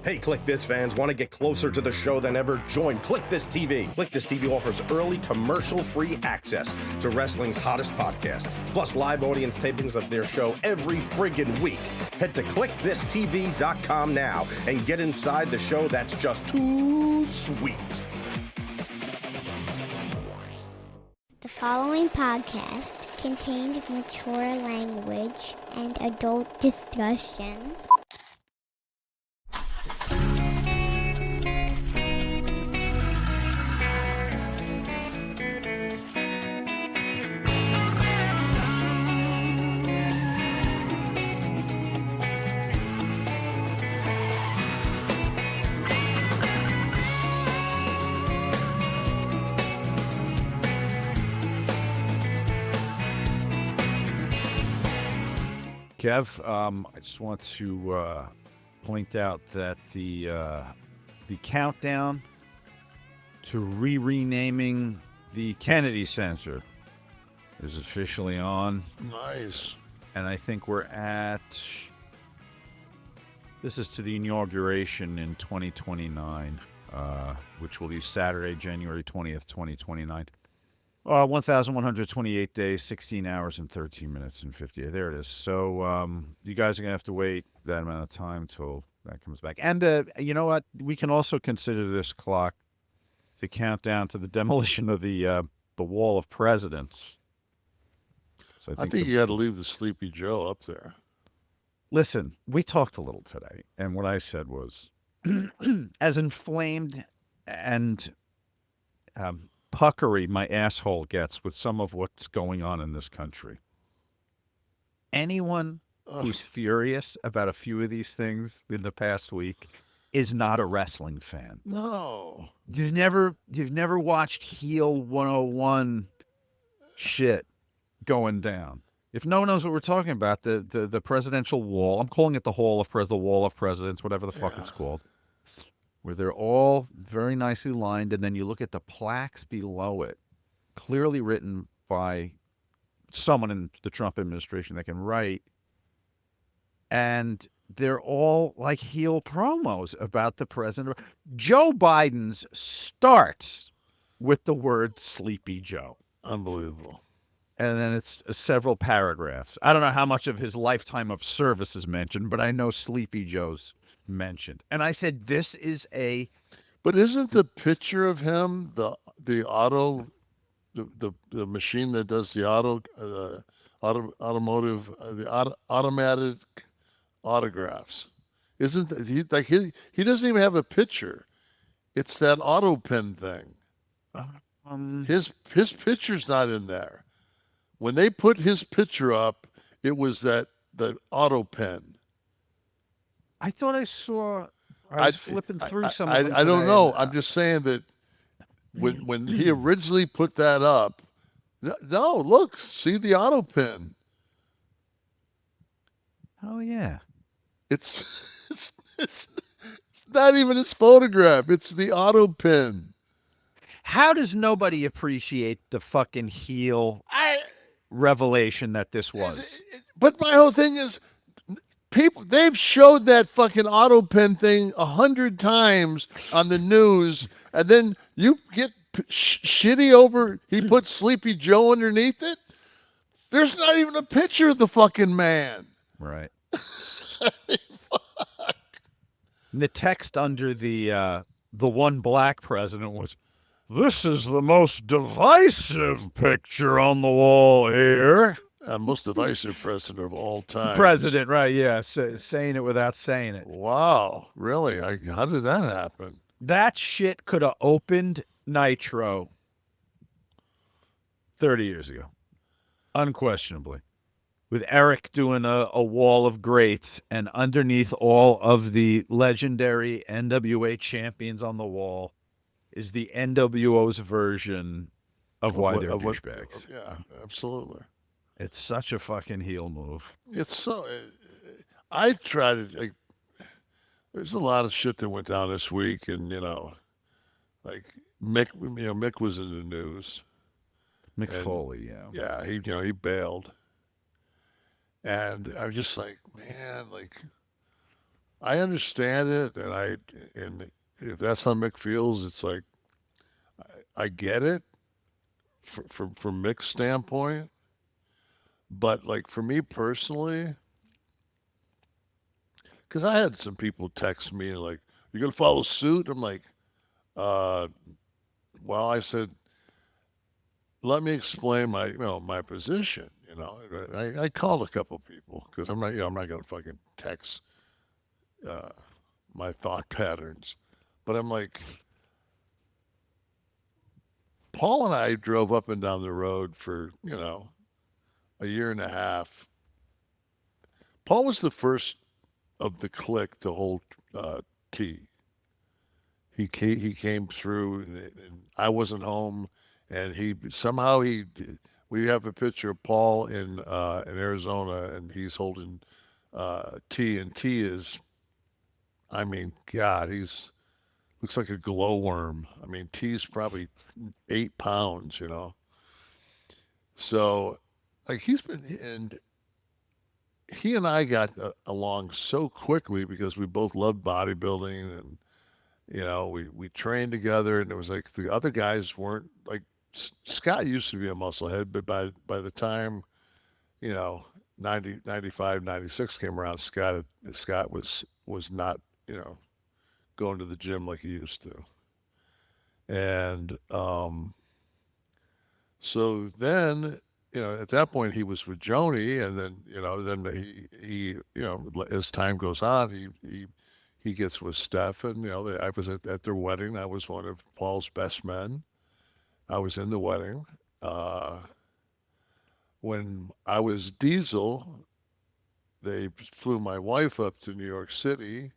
Hey, Kliq This fans, want to get closer to the show than ever? Join Kliq This TV. Kliq This TV offers early commercial-free access to wrestling's hottest podcast, plus live audience tapings of their show every friggin' week. Head to kliqthistv.com now and get inside the show that's just too sweet. The following podcast contains mature language and adult discussion. Kev, I just want to point out that the countdown to renaming the Kennedy Center is officially on. Nice. And I think we're at, this is to the inauguration in 2029, which will be Saturday, January 20th, 2029. 1,128 days, 16 hours, and 13 minutes and 50. There it is. So you guys are going to have to wait that amount of time till that comes back. And you know what? We can also consider this clock to count down to the demolition of the Wall of Presidents. So I think you got to leave the Sleepy Joe up there. Listen, we talked a little today, and what I said was, as inflamed and puckery my asshole gets with some of what's going on in this country. Anyone who's furious about a few of these things in the past week is not a wrestling fan. No. You've never watched Heel 101 shit going down. If no one knows what we're talking about, the presidential wall, I'm calling it the Wall of Presidents, whatever the fuck it's called, where they're all very nicely lined, and then you look at the plaques below it, clearly written by someone in the Trump administration that can write, and they're all like heel promos about the president. Joe Biden's starts with the word Sleepy Joe. Unbelievable. And then it's several paragraphs. I don't know how much of his lifetime of service is mentioned, but I know Sleepy Joe's mentioned. And I said, this is a... But isn't the picture of him, the auto, the machine that does the automatic autographs, isn't that, he doesn't even have a picture. It's that auto pen thing. His picture's not in there. When they put his picture up, it was the auto pen. I thought I saw. I was flipping through some of them I don't today. know. I'm just saying that when he originally put that up, no, look, see the auto pen. Oh yeah, it's not even his photograph. It's the auto pen. How does nobody appreciate the fucking heel revelation that this was? But my whole thing is, people, they've showed that fucking auto pen thing 100 times on the news, and then you get shitty over he put Sleepy Joe underneath it. There's not even a picture of the fucking man. Right. The text under the one black president was, "This is the most divisive picture on the wall here." Most divisive president of all time. President, right, yeah, saying it without saying it. Wow, really? How did that happen? That shit could have opened Nitro 30 years ago, unquestionably, with Eric doing a wall of greats, and underneath all of the legendary NWA champions on the wall is the NWO's version of why they're douchebags. Yeah, absolutely. It's such a fucking heel move. It's so. I try to. There's a lot of shit that went down this week, and like Mick was in the news. Mick Foley, yeah. Yeah, he bailed. And I was just like, man, like, I understand it, and if that's how Mick feels, it's like I get it from Mick's standpoint, but like for me personally, because I had some people text me like, "You gonna follow suit?" I'm like, uh, well, I said, let me explain my position. I called a couple people because I'm not gonna fucking text uh, my thought patterns, but I'm like, Paul and I drove up and down the road for a year and a half. Paul was the first of the clique to hold T. He came through, and I wasn't home, and we have a picture of Paul in Arizona, and he's holding T, and T is, I mean, God, he's looks like a glowworm. I mean, T's probably 8 pounds, So, like he and I got along so quickly because we both loved bodybuilding, and we trained together, and it was like the other guys weren't like Scott used to be a musclehead, but by the time, you know, 90, 95, 96 came around, Scott was not, going to the gym like he used to. And so then, at that point he was with Joni, and then, as time goes on, he gets with Steph, and I was at their wedding. I was one of Paul's best men. I was in the wedding. Uh, when I was Diesel, they flew my wife up to New York City,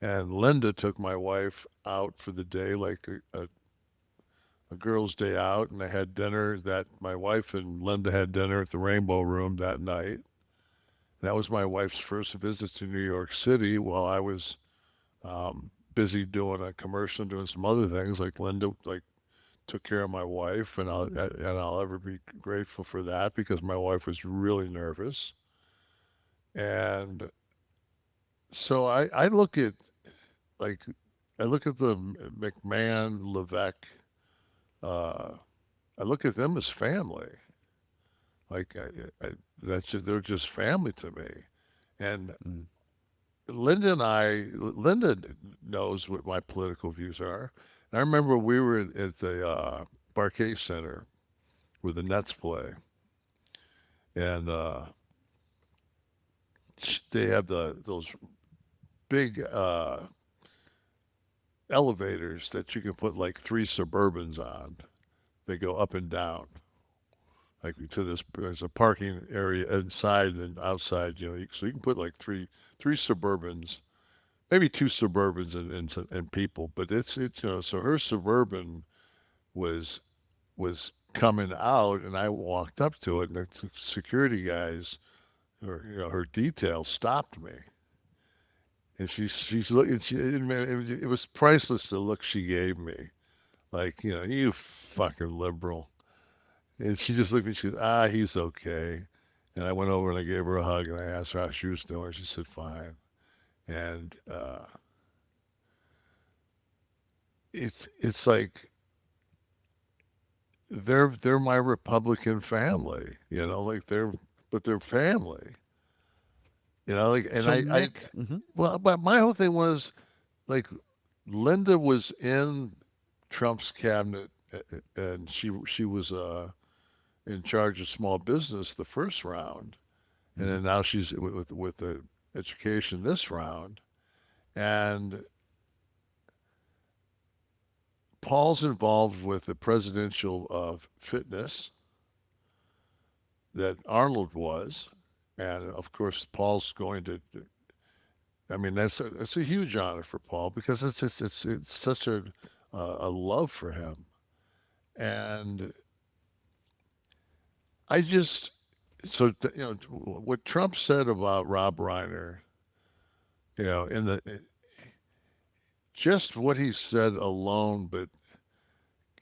and Linda took my wife out for the day, like a girls' day out, and they had dinner. That my wife and Linda had dinner at the Rainbow Room that night. That was my wife's first visit to New York City while I was busy doing a commercial and doing some other things. Like Linda, like took care of my wife, and I'll ever be grateful for that because my wife was really nervous. And so like I look at the McMahon, Levesque. Uh, I look at them as family. Like they're just family to me. And Mm. Linda knows what my political views are. And I remember we were at the Barcade Center where the Nets play, and they have those big elevators that you can put like three Suburbans on. They go up and down. Like to this, there's a parking area inside and outside. So you can put like three Suburbans, maybe two Suburbans and people. But it's. So her Suburban was was coming out, and I walked up to it, and the security guys, or her detail, stopped me, and she's looking. Man, it was priceless, the look she gave me, like you fucking liberal. And she just looked at me. She goes, he's okay. And I went over and I gave her a hug, and I asked her how she was doing. She said fine. And it's like they're my Republican family, like they're family, like. And So I Mick, mhm. well, but my whole thing was like Linda was in Trump's cabinet, and she was in charge of small business the first round, and then now she's with the education this round, and Paul's involved with the presidential fitness that Arnold was, and of course Paul's going to. I mean, that's a huge honor for Paul because it's such a love for him, and I just so what Trump said about Rob Reiner, in the just what he said alone, but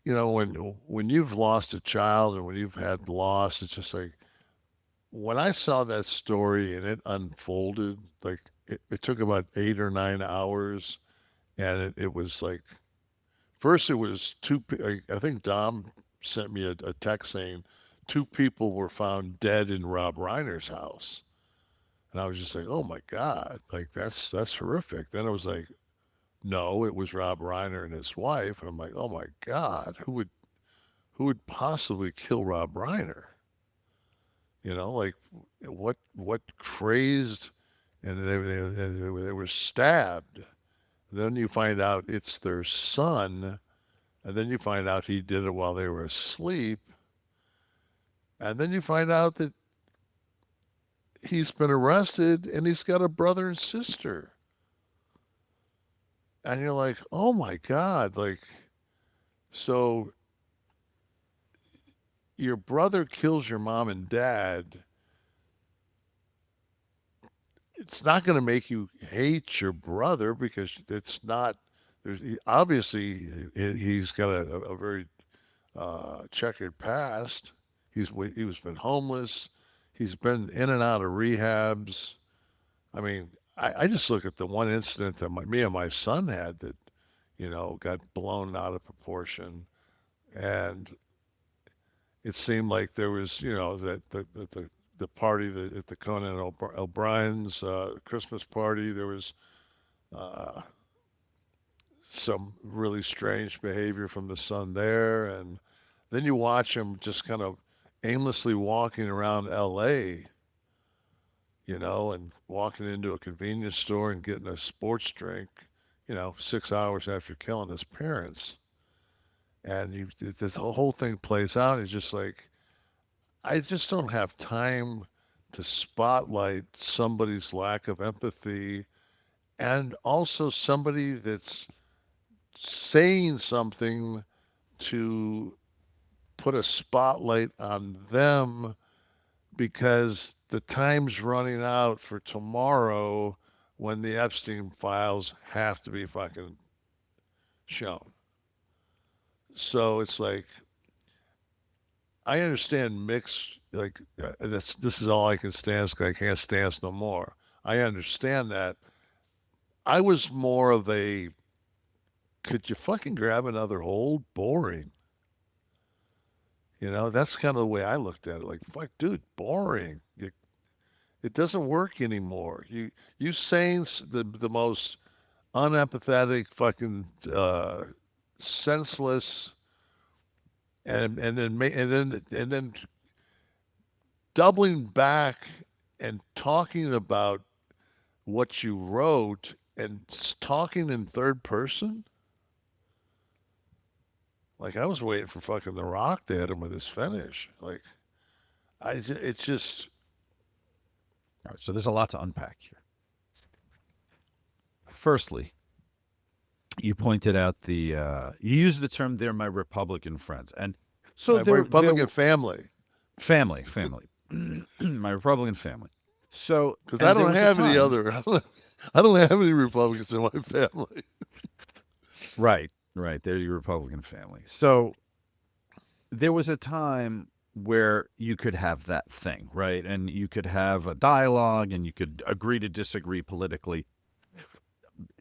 when you've lost a child and when you've had loss, it's just like when I saw that story and it unfolded, like it took about 8 or 9 hours, and it was like, first it was I think Dom sent me a text saying 2 people were found dead in Rob Reiner's house. And I was just like, oh my God, like that's horrific. Then it was like, no, it was Rob Reiner and his wife. And I'm like, oh my God, who would possibly kill Rob Reiner? You know, like what crazed, and they were stabbed. Then you find out it's their son, and then you find out he did it while they were asleep. And then you find out that he's been arrested and he's got a brother and sister. And you're like, oh my God, like, so your brother kills your mom and dad. It's not going to make you hate your brother because it's not, obviously he's got a very checkered past. He was been homeless. He's been in and out of rehabs. I mean, I just look at the one incident that me and my son had that, you know, got blown out of proportion. And it seemed like there was, you know, that the party at the Conan O'Brien's Christmas party, there was some really strange behavior from the son there. And then you watch him just kind of aimlessly walking around L.A., you know, and walking into a convenience store and getting a sports drink, you know, 6 hours after killing his parents. And this whole thing plays out. It's just like, I just don't have time to spotlight somebody's lack of empathy, and also somebody that's saying something to put a spotlight on them because the time's running out for tomorrow when the Epstein files have to be fucking shown. So it's like, I understand Mick's, like, this is all I can stand, I can't stand no more. I understand that. I was more of a, could you fucking grab another hold? Boring. You know, that's kind of the way I looked at it. Like, fuck, dude, boring. It doesn't work anymore. You saying the most unempathetic, fucking senseless, and then doubling back and talking about what you wrote and talking in third person. Like, I was waiting for fucking The Rock to hit him with his finish. Like, it's just. All right, so there's a lot to unpack here. Firstly, you pointed out you used the term "they're my Republican friends," and so they're Republican family. Family, my Republican family. So, because I don't have any other, I don't have any Republicans in my family. Right. They're your Republican family. So there was a time where you could have that thing, right? And you could have a dialogue and you could agree to disagree politically.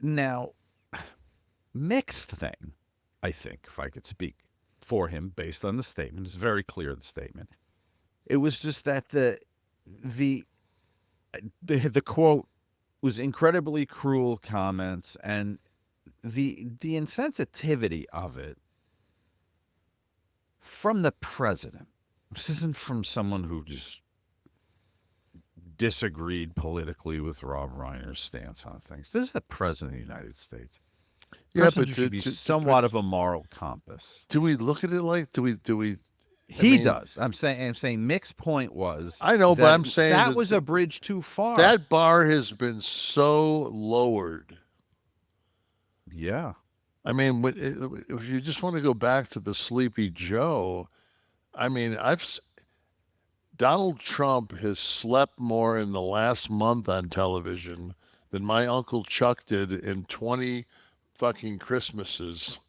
Now, Mick's thing, I think, if I could speak for him based on the statement, it's very clear, the statement. It was just that the quote was incredibly cruel comments, and the insensitivity of it from the president. This isn't from someone who just disagreed politically with Rob Reiner's stance on things. This is the president of the United States. Yeah, but should be somewhat of a moral compass. Do we look at it like? Do we? He does. I'm saying Mick's point was. I know, but I'm saying that was a bridge too far. That bar has been so lowered. Yeah. I mean, if you just want to go back to the Sleepy Joe, I mean, Donald Trump has slept more in the last month on television than my Uncle Chuck did in 20 fucking Christmases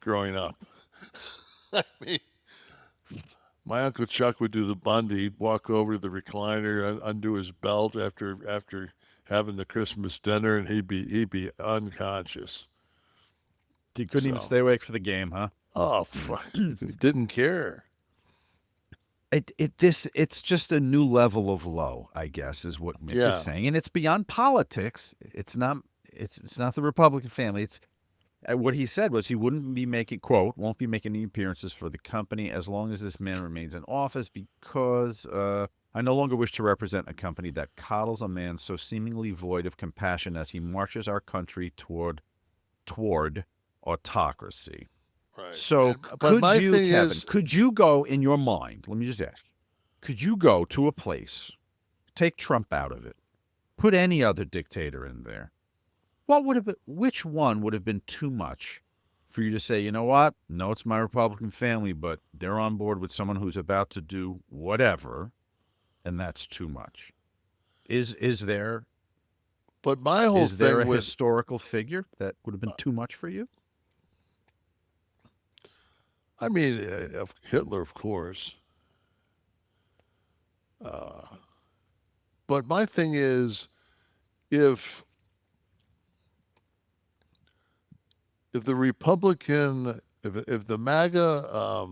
growing up. I mean, my Uncle Chuck would do the Bundy, walk over to the recliner, undo his belt after having the Christmas dinner, and he'd be unconscious. He couldn't even stay awake for the game, huh? Oh, fuck. He didn't care. It's just a new level of low, I guess, is what Mick is saying, and it's beyond politics. It's not the Republican family. It's what he said was he won't be making any appearances for the company as long as this man remains in office, because I no longer wish to represent a company that coddles a man so seemingly void of compassion as he marches our country toward autocracy. Right. So could you go in your mind, let me just ask you, could you go to a place, take Trump out of it, put any other dictator in there? Which one would have been too much for you to say, you know what? No, it's my Republican family, but they're on board with someone who's about to do whatever, and that's too much. Is there But my whole is there thing a with historical figure that would have been too much for you? I mean, Hitler, of course. But my thing is, if the Republican, if the MAGA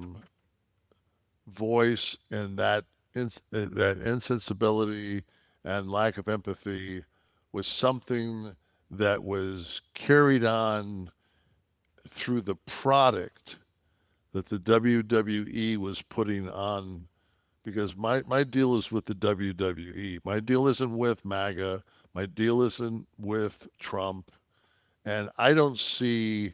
voice and that insensibility and lack of empathy was something that was carried on through the product that the WWE was putting on, because my deal is with the WWE. My deal isn't with MAGA. My deal isn't with Trump. And I don't see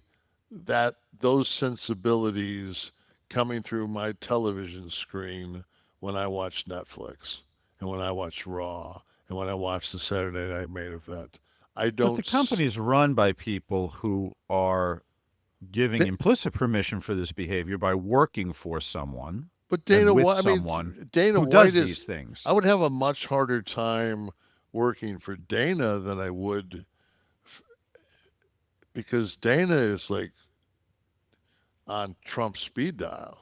those sensibilities coming through my television screen when I watch Netflix and when I watch Raw and when I watch the Saturday Night Main Event. But the company is run by people who are giving implicit permission for this behavior by working for someone. But Dana White, Dana who White does these things. I would have a much harder time working for Dana than I would, because Dana is like on Trump's speed dial.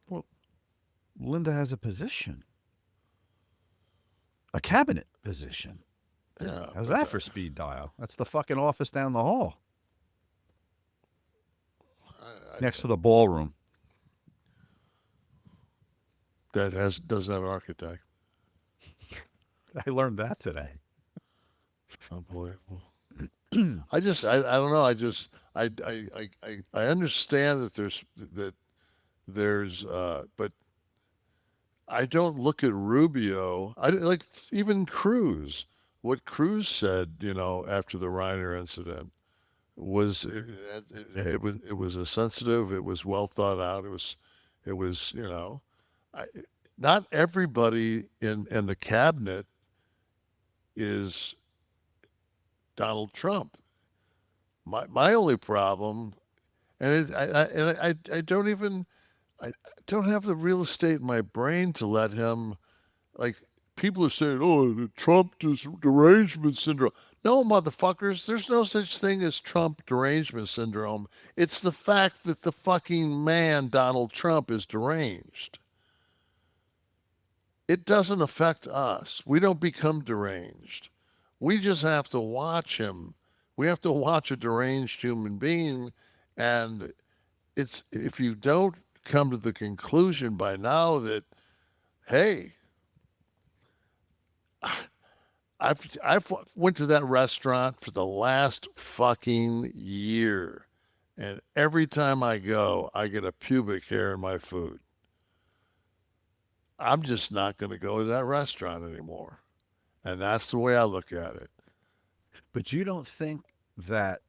Well, Linda has a position, a cabinet position. Yeah. How's that for speed dial? That's the fucking office down the hall. Next to the ballroom. That doesn't have an architect. I learned that today. Unbelievable. I don't know. I understand that there's but I don't look at Rubio. I like even Cruz. What Cruz said, after the Reiner incident was it was a sensitive. It was well thought out. It was not everybody in the cabinet is Donald Trump. My only problem, and I don't have the real estate in my brain to let him, like, people are saying, oh, the Trump derangement syndrome. No, motherfuckers, there's no such thing as Trump derangement syndrome. It's the fact that the fucking man, Donald Trump, is deranged. It doesn't affect us. We don't become deranged. We just have to watch him. We have to watch a deranged human being. And if you don't come to the conclusion by now that, hey, I've went to that restaurant for the last fucking year, and every time I go, I get a pubic hair in my food. I'm just not going to go to that restaurant anymore, and that's the way I look at it. But you don't think that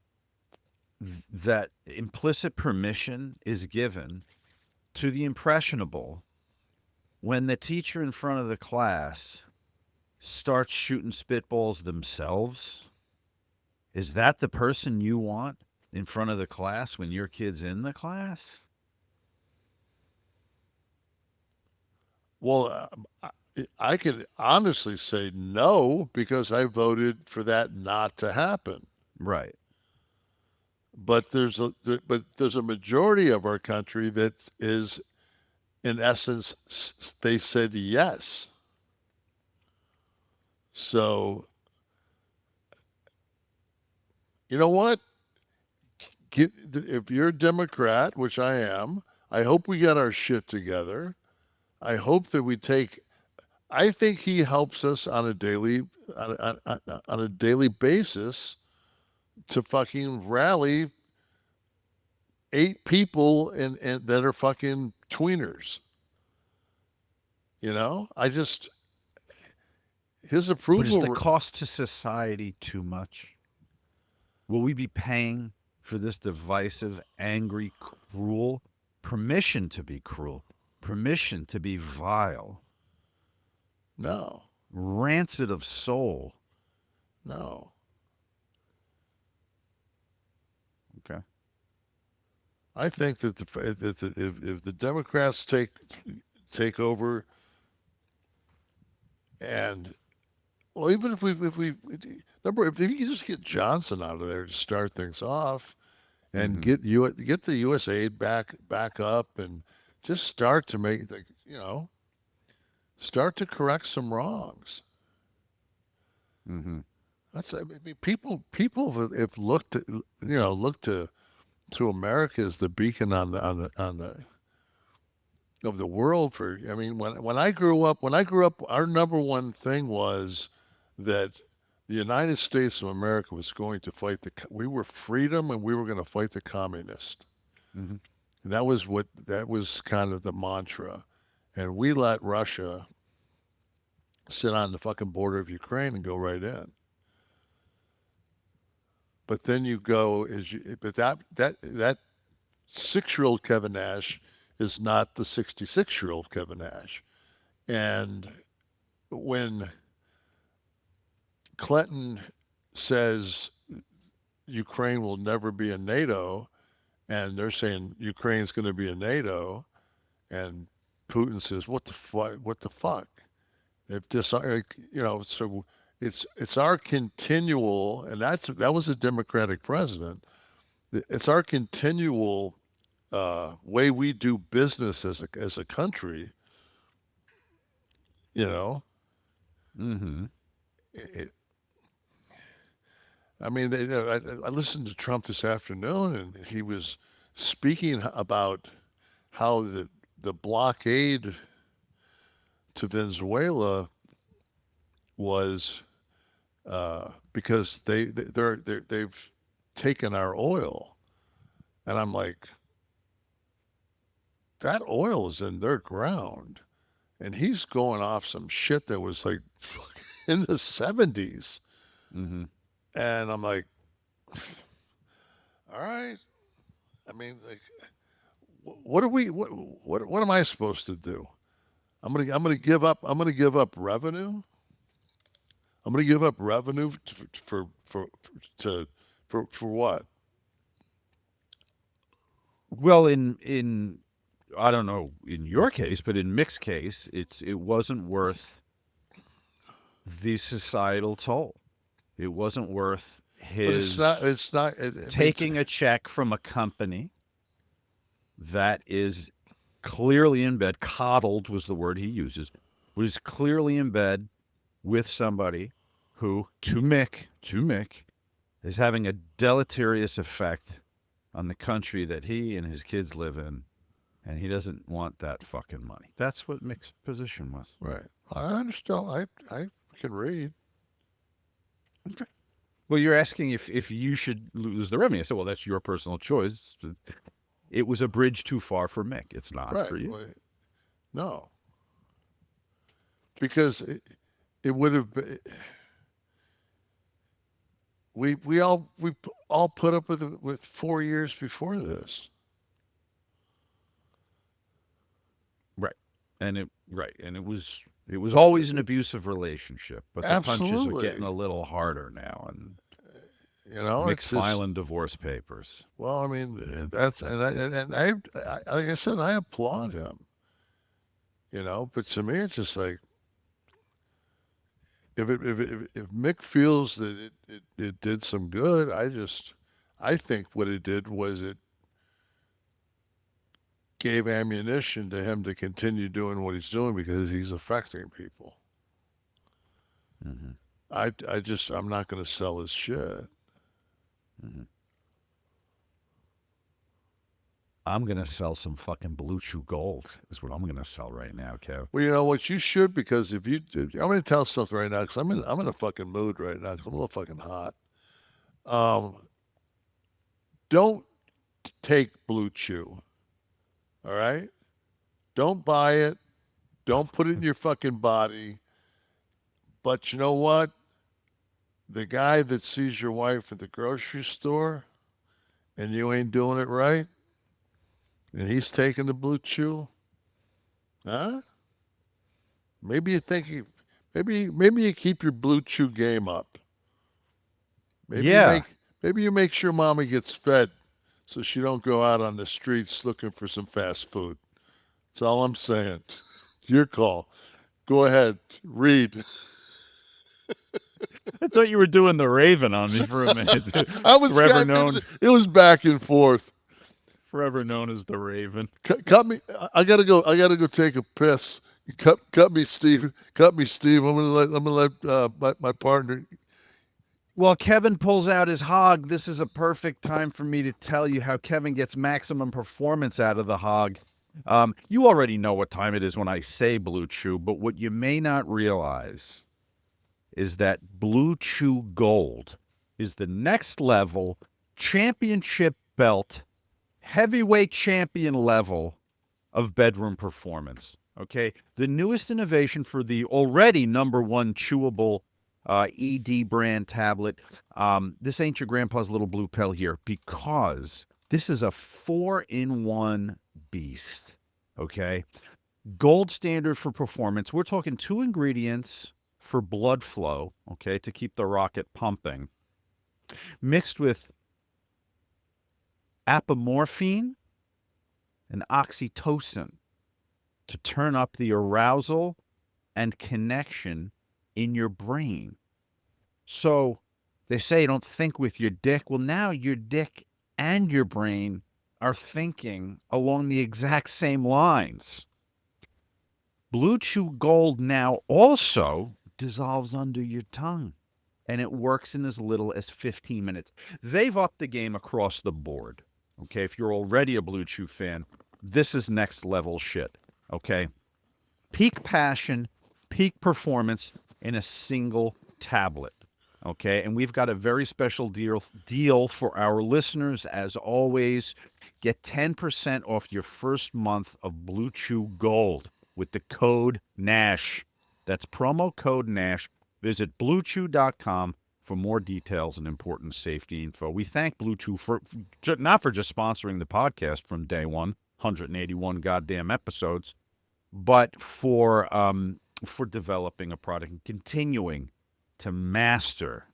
implicit permission is given to the impressionable when the teacher in front of the class starts shooting spitballs themselves? Is that the person you want in front of the class when your kid's in the class? Well, I could honestly say no, because I voted for that not to happen. Right. But there's a majority of our country that is, in essence, they said yes. So, you know what? If you're a Democrat, which I am, I hope we get our shit together. I hope that we take. I think he helps us on a daily on a daily basis to fucking rally 8 people and that are fucking tweeners. You know, I just his But is the approval. cost to society too much? Will we be paying for this divisive, angry, cruel permission to be cruel, permission to be vile, No, rancid of soul? no. Okay. I think that if the Democrats take over, and well, even if we if you can just get Johnson out of there to start things off, and get the U.S. aid back up, and just start to make start to correct some wrongs. Mm-hmm. I mean, people have looked at, looked to America as the beacon on the of the world for. I mean, when I grew up, our number one thing was that the United States of America was going to fight we were freedom, and we were going to fight the communists. Mm-hmm. And that was kind of the mantra. And we let Russia sit on the fucking border of Ukraine and go right in. But then you go but that 6-year-old Kevin Nash is not the 66-year-old Kevin Nash. And when Clinton says Ukraine will never be in NATO, and they're saying Ukraine's going to be in NATO, and Putin says, "What the fuck? What the fuck?" If this, so it's our continual, and that was a Democratic president. It's our continual way we do business as a country. You know, Mm-hmm. it, I mean, I listened to Trump this afternoon, and he was speaking about how the blockade to Venezuela was because they've taken our oil, and I'm like, that oil is in their ground, and he's going off some shit that was like in the 70s, Mm-hmm. and I'm like, all right. I mean, like, what are we? What am I supposed to do? I'm gonna give up. I'm gonna give up revenue. I'm gonna give up revenue for what? Well, in I don't know in your case, but in Mick's case, it wasn't worth the societal toll. It wasn't worth But his It's not. taking a check from a company that is clearly in bed. Coddled was the word he uses. Was clearly in bed with somebody who, to Mick, is having a deleterious effect on the country that he and his kids live in, and he doesn't want that fucking money. That's what Mick's position was. Right. I understand. I can read. Okay. Well, you're asking if you should lose the revenue. I said, well, that's your personal choice. It was a bridge too far for Mick. It's not Right. for you. Well, no. Because it would have been. We all put up with 4 years before this. Right. And it was always an abusive relationship, but the punches are Absolutely. getting a little harder now, and It's Mick's just, filing divorce papers. well, I mean, that's and like I said, I applaud him. But to me, it's just like if Mick feels that it did some good, I think what it did was it gave ammunition to him to continue doing what he's doing because he's affecting people. Mm-hmm. I'm not going to sell his shit. Mm-hmm. I'm going to sell some fucking BLUECHEW gold is what I'm going to sell right now, Kev. Well, you know what? You should, because I'm going to tell something right now, because I'm in a fucking mood right now, because I'm a little fucking hot. Don't take BLUECHEW. All right? Don't buy it. Don't put it in your fucking body. But you know what? The guy that sees your wife at the grocery store and you ain't doing it right, and he's taking the BLUECHEW, huh? Maybe maybe you keep your BLUECHEW game up. Maybe you make sure mommy gets fed so she don't go out on the streets looking for some fast food. That's all I'm saying. Your call. Go ahead. Read. I thought you were doing the Raven on me for a minute. I was forever known. It was back and forth. Forever known as the Raven. Cut me. I gotta go. I gotta go take a piss. Cut me, Steve. Cut me, Steve. I'm gonna let my partner. While Kevin pulls out his hog, this is a perfect time for me to tell you how Kevin gets maximum performance out of the hog. You already know what time it is when I say BLUECHEW, but what you may not realize is that BLUECHEW Gold is the next level championship belt, heavyweight champion level of bedroom performance. Okay, the newest innovation for the already #1 chewable ED brand tablet. This ain't your grandpa's little blue pill here, because this is a 4-in-1 beast. Okay, gold standard for performance. We're talking 2 ingredients for blood flow, okay, to keep the rocket pumping, mixed with apomorphine and oxytocin to turn up the arousal and connection in your brain. So they say don't think with your dick. Well, now your dick and your brain are thinking along the exact same lines. BLUECHEW Gold now also dissolves under your tongue, and it works in as little as 15 minutes. They've upped the game across the board. Okay, if you're already a BLUECHEW fan, this is next level shit. Okay, peak passion, peak performance in a single tablet. Okay, and we've got a very special deal for our listeners. As always, get 10% off your first month of BLUECHEW Gold with the code NASH. That's promo code NASH. Visit BLUECHEW.com for more details and important safety info. We thank BLUECHEW for not for just sponsoring the podcast from day one, 181 goddamn episodes, but for developing a product and continuing to master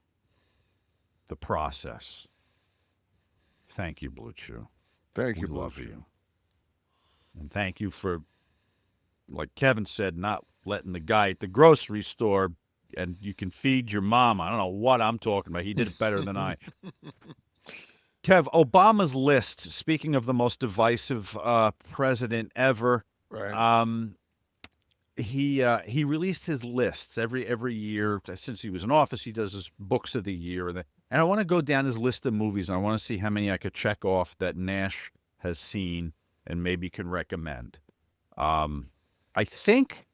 the process. Thank you, BLUECHEW. Thank you, we love BLUECHEW. you. And thank you for, like Kevin said, not letting the guy at the grocery store, and you can feed your mom. I don't know what I'm talking about. He did it better than I. Kev, Obama's list, speaking of the most divisive president ever, Right. he released his lists every year. Since he was in office, he does his books of the year. And I want to go down his list of movies, and I want to see how many I could check off that Nash has seen and maybe can recommend. I think,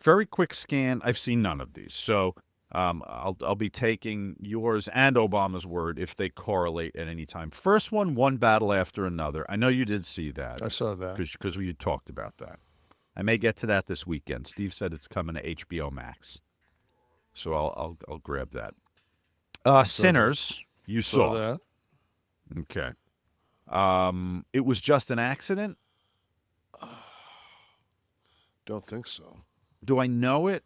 very quick scan, I've seen none of these. So I'll be taking yours and Obama's word if they correlate at any time. First one battle after another. I know you did see that. I saw that. Because we had talked about that. I may get to that this weekend. Steve said it's coming to HBO Max. So I'll grab that. Sinners, you saw. that. Okay. It was just an accident? Don't think so. Do I know it?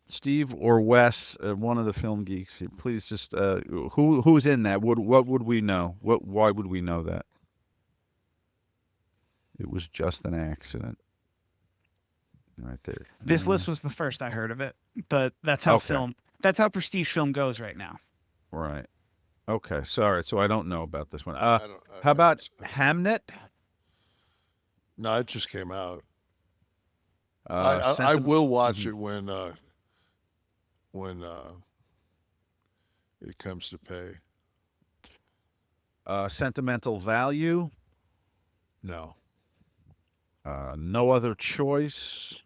Steve or Wes, one of the film geeks, please just who's in that? What would we know? Why would we know that? It was just an accident. Right there. This list was the first I heard of it, but that's how that's how prestige film goes right now. Right. Okay. Sorry. So I don't know about this one. How about Hamnet? No, it just came out. I will watch it when when it comes to pay. Sentimental value. No. No Other Choice.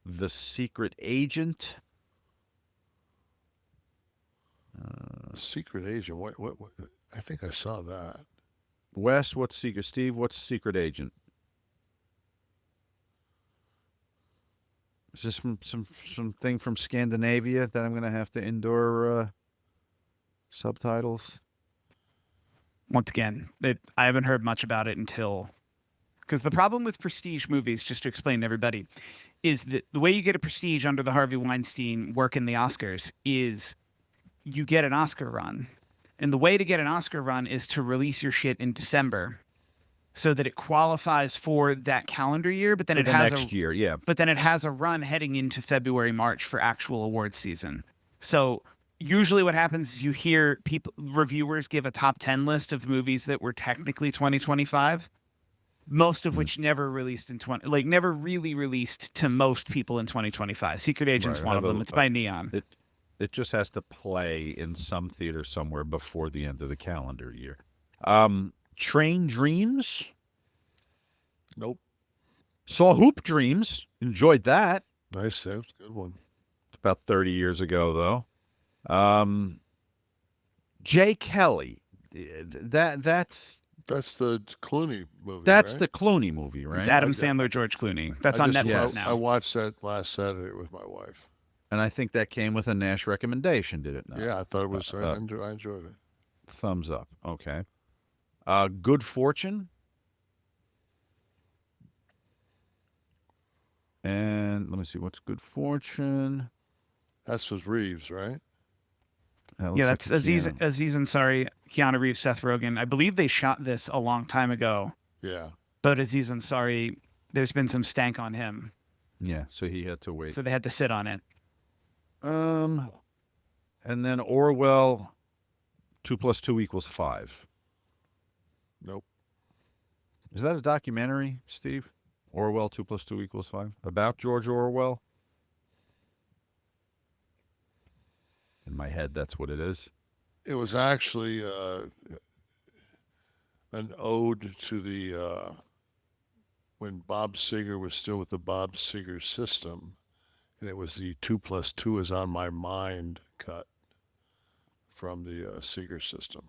The Secret Agent. Secret Agent. What? I think I saw that. Wes, what's Secret? Steve, what's Secret Agent? Is this from something from Scandinavia that I'm going to have to endure subtitles? Once again, I haven't heard much about it until... Because the problem with prestige movies, just to explain to everybody, is that the way you get a prestige under the Harvey Weinstein work in the Oscars is you get an Oscar run. And the way to get an Oscar run is to release your shit in December so that it qualifies for that calendar year, but then For it the has next year, yeah. But then it has a run heading into February, March for actual awards season. So usually what happens is you hear reviewers give a top 10 list of movies that were technically 2025, most of which never released in never really released to most people in 2025. Secret Agent's one of them. It's by Neon. It just has to play in some theater somewhere before the end of the calendar year. Train Dreams. Nope. Saw Hoop Dreams. Enjoyed that. Nice. That was a good one. It's about 30 years ago, though. Jay Kelly. That's the Clooney movie. That's right? the Clooney movie, right? It's Adam Sandler, George Clooney. That's on Netflix now. I watched that last Saturday with my wife. And I think that came with a Nash recommendation, did it not? Yeah, I thought it was. I enjoyed it. Thumbs up. Okay. Good Fortune. And let me see, what's Good Fortune? That's with Reeves, right? Yeah, that's Aziz Ansari, Keanu Reeves, Seth Rogen. I believe they shot this a long time ago. Yeah. But Aziz Ansari, there's been some stank on him. Yeah, so he had to wait. So they had to sit on it. And then Orwell, 2 + 2 = 5. Nope. Is that a documentary, Steve? Orwell, 2 + 2 = 5? About George Orwell? In my head, that's what it is. It was actually an ode to the when Bob Seger was still with the Bob Seger system, and it was the 2 + 2 is on my mind cut from the Seger system.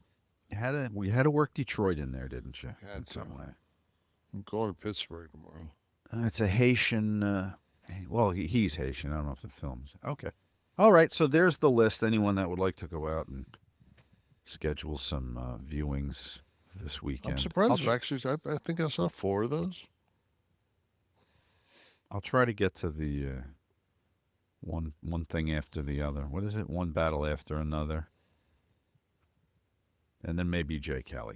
We had to work Detroit in there, didn't you? Had In to. some way. I'm going to Pittsburgh tomorrow. It's a Haitian. Well, he's Haitian. I don't know if the film's okay. All right, so there's the list. Anyone that would like to go out and schedule some viewings this weekend. I'm surprised. Actually, I think I saw 4 of those. I'll try to get to the one thing after the other. What is it? One battle after another. And then maybe Jay Kelly.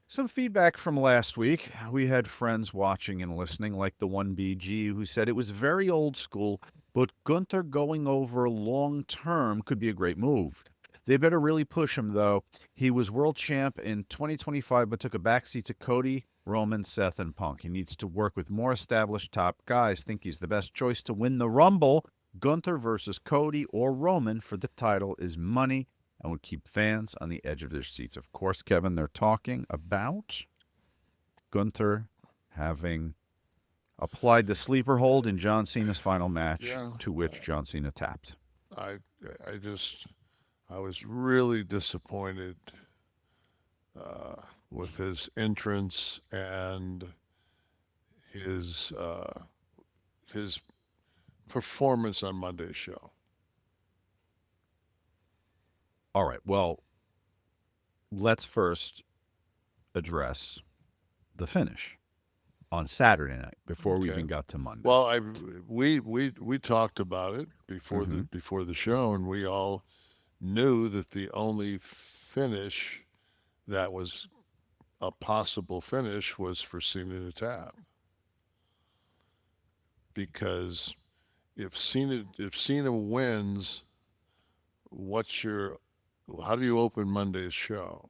Some feedback from last week. We had friends watching and listening, like the one BG who said it was very old school, but Gunther going over long term could be a great move. They better really push him, though. He was world champ in 2025, but took a backseat to Cody, Roman, Seth, and Punk. He needs to work with more established top guys. Think he's the best choice to win the Rumble. Gunther versus Cody or Roman for the title is money and would keep fans on the edge of their seats. Of course, Kevin, they're talking about Gunther having applied the sleeper hold in John Cena's final match, to which John Cena tapped. I was really disappointed with his entrance and his performance on Monday's show. All right, well, let's first address the finish on Saturday night before we even got to Monday. Well, we talked about it before the show, and we all knew that the only finish that was a possible finish was for Cena to tap. Because if Cena wins, how do you open Monday's show?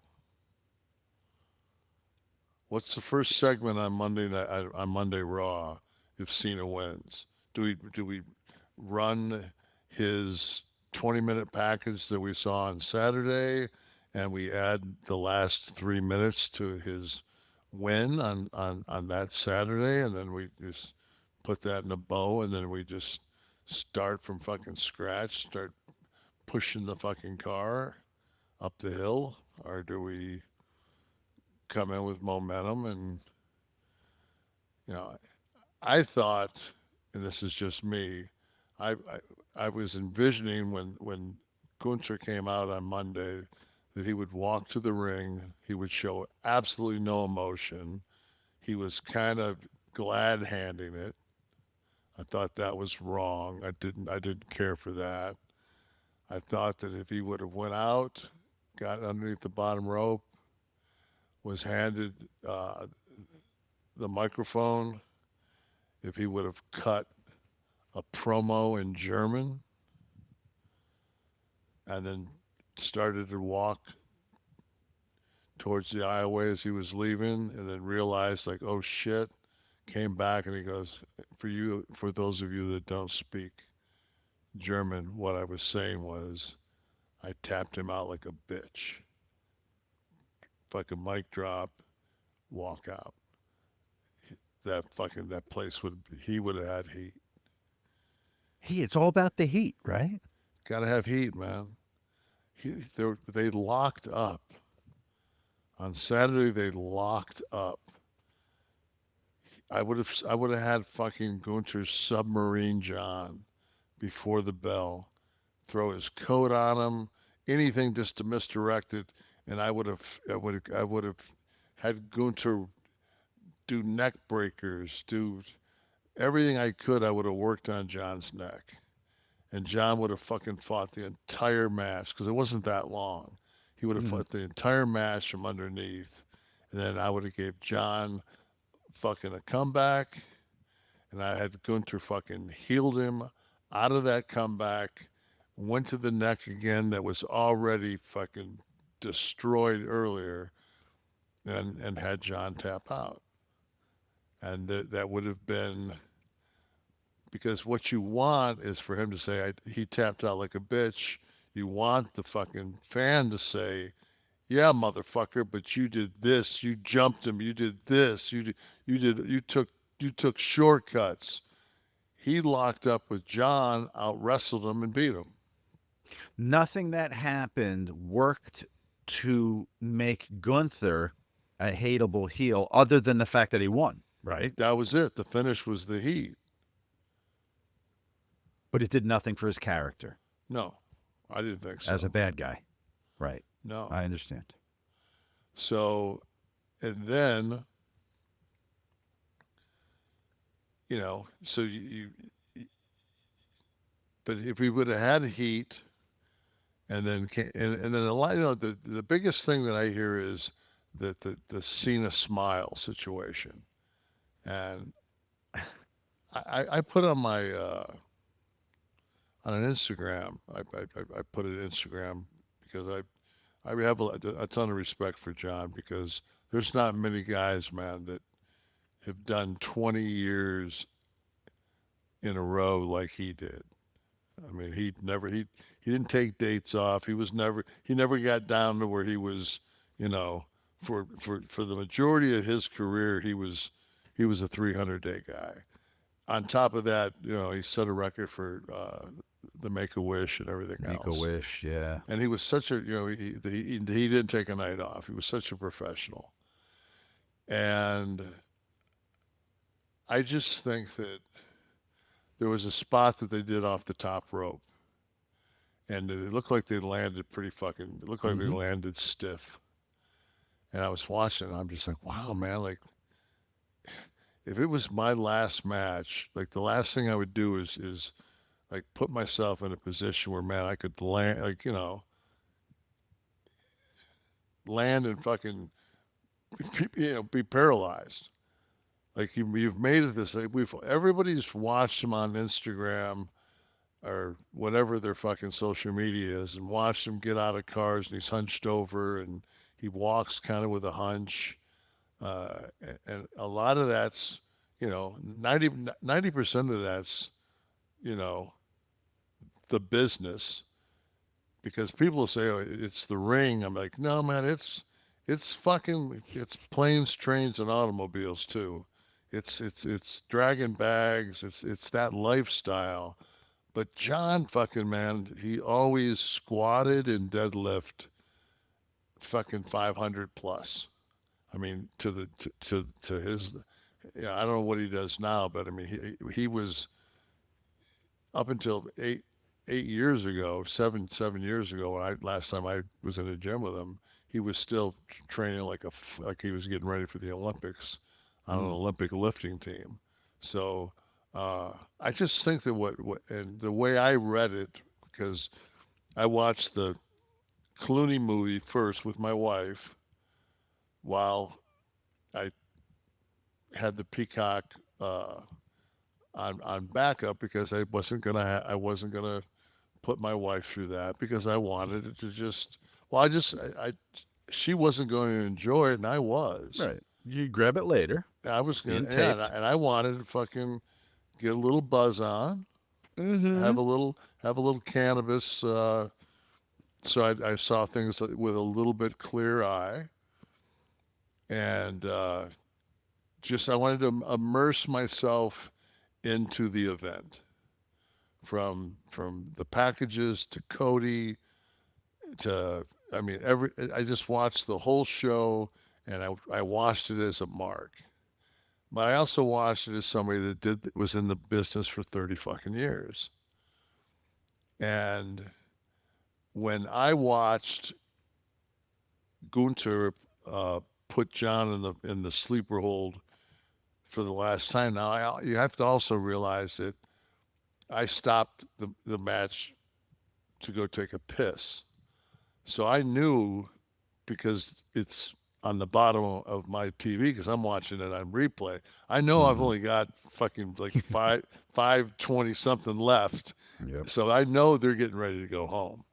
What's the first segment on Monday night, on Monday Raw if Cena wins? Do we run his 20-minute package that we saw on Saturday, and we add the last 3 minutes to his win on that Saturday, and then we just put that in a bow, and then we just start from fucking scratch, start pushing the fucking car up the hill, or do we come in with momentum? And you know, I thought, and this is just me, I I was envisioning when Gunther came out on Monday that he would walk to the ring, he would show absolutely no emotion. He was kind of glad handing it. I thought that was wrong. I didn't care for that. I thought that if he would have went out, got underneath the bottom rope, was handed the microphone, if he would have cut a promo in German and then started to walk towards the aisleway as he was leaving, and then realized like, oh shit, came back and he goes, for those of you that don't speak German, what I was saying was, I tapped him out like a bitch. Fucking mic drop, walk out. That place he would have had heat. It's all about the heat, right? Gotta have heat, man. They locked up. On Saturday, they locked up. I would have had fucking Gunther's Submarine John before the bell, throw his coat on him, anything just to misdirect it, and I would have had Gunther do neck breakers, do everything I could. I would have worked on John's neck, and John would have fucking fought the entire match because it wasn't that long. He would have fought the entire match from underneath, and then I would have gave John fucking a comeback, and I had Gunther fucking healed him out of that comeback, went to the neck again that was already fucking destroyed earlier, and had John tap out. And that would have been, because what you want is for him to say, he tapped out like a bitch. You want the fucking fan to say, yeah, motherfucker, but you did this, you jumped him, you did this, you took shortcuts. He locked up with John, out wrestled him, and beat him. Nothing that happened worked to make Gunther a hateable heel other than the fact that he won, right? That was it. The finish was the heat. But it did nothing for his character. No, I didn't think so. As a bad guy. Right. No. I understand. So, and then, so but if we would have had heat, and then a lot, the biggest thing that I hear is that the Cena smile situation, and I put on my on an Instagram, I put it Instagram because I have a ton of respect for John, because there's not many guys, man, that have done 20 years in a row like he did. I mean, he didn't take dates off. He never got down to where he was, for the majority of his career, he was a 300-day guy. On top of that, he set a record for the Make-A-Wish and everything else. Make-A-Wish, yeah. And he was such a, he didn't take a night off. He was such a professional. And I just think that there was a spot that they did off the top rope, and it looked like they landed it looked like they landed stiff. And I was watching, and I'm just like, wow, man, like, if it was my last match, like, the last thing I would do is like put myself in a position where, man, I could land, like, land and fucking, be paralyzed. Like, you've made it this, like, everybody's watched him on Instagram or whatever their fucking social media is, and watched him get out of cars, and he's hunched over, and he walks kind of with a hunch. And a lot of that's, 90% of that's, the business, because people say, oh, it's the ring. I'm like, no, man, it's planes, trains, and automobiles too. It's dragging bags. It's that lifestyle. But John, fucking man, he always squatted and deadlift fucking 500 plus. I mean, to his, yeah, I don't know what he does now, but I mean, he was up until 8 years ago, 7 years ago, when last time I was in the gym with him, he was still training like he was getting ready for the Olympics on an Olympic lifting team. So I just think that and the way I read it, because I watched the Clooney movie first with my wife while I had the Peacock on backup, because I wasn't gonna put my wife through that, because I wanted it to just, well, she wasn't going to enjoy it, and I was. Right. You grab it later. I was Being gonna, yeah, taped. and I wanted to fucking get a little buzz on, have a little cannabis. So I saw things with a little bit clear eye, and just I wanted to immerse myself into the event, from the packages to Cody to, I mean, I just watched the whole show, and I watched it as a mark. But I also watched it as somebody that was in the business for 30 fucking years. And when I watched Gunther put John in the sleeper hold for the last time, now you have to also realize that I stopped the match to go take a piss. So I knew, because it's on the bottom of my TV, because I'm watching it on replay. I know I've only got fucking like 5:20 something left. Yep. So I know they're getting ready to go home.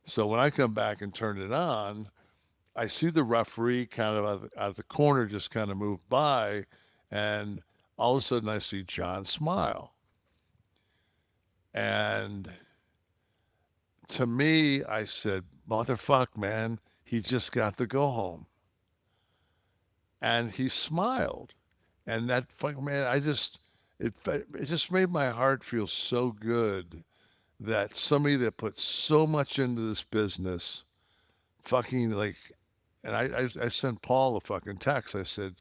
So when I come back and turn it on, I see the referee kind of out of the corner just kind of move by, and all of a sudden I see John smile. And to me, I said, motherfuck, man, he just got to go home. And he smiled. And that fucking, man, it just made my heart feel so good that somebody that put so much into this business fucking like, and I sent Paul a fucking text. I said,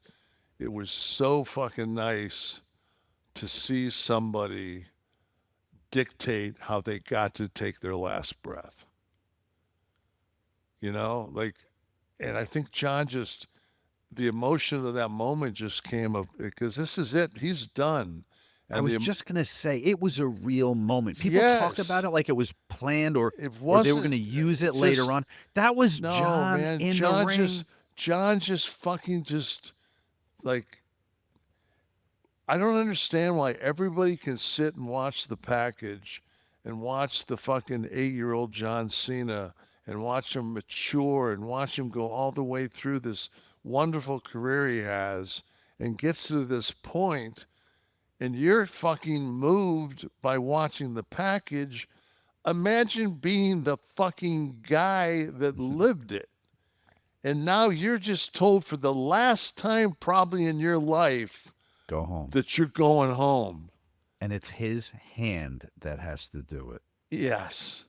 it was so fucking nice to see somebody dictate how they got to take their last breath. You know, like, and I think John just, the emotion of that moment just came up, because this is it. He's done. And I was just going to say, it was a real moment. People talk Yes. about it like it was planned, or It or they were wasn't going to use it just- later on. That was No, John man, in John the ring. John just fucking just, like, I don't understand why everybody can sit and watch the package and watch the fucking 8-year-old John Cena and watch him mature and watch him go all the way through this wonderful career he has, and gets to this point, and you're fucking moved by watching the package. Imagine being the fucking guy that lived it. And now you're just told for the last time probably in your life Go home. that you're going home. And it's his hand that has to do it. Yes.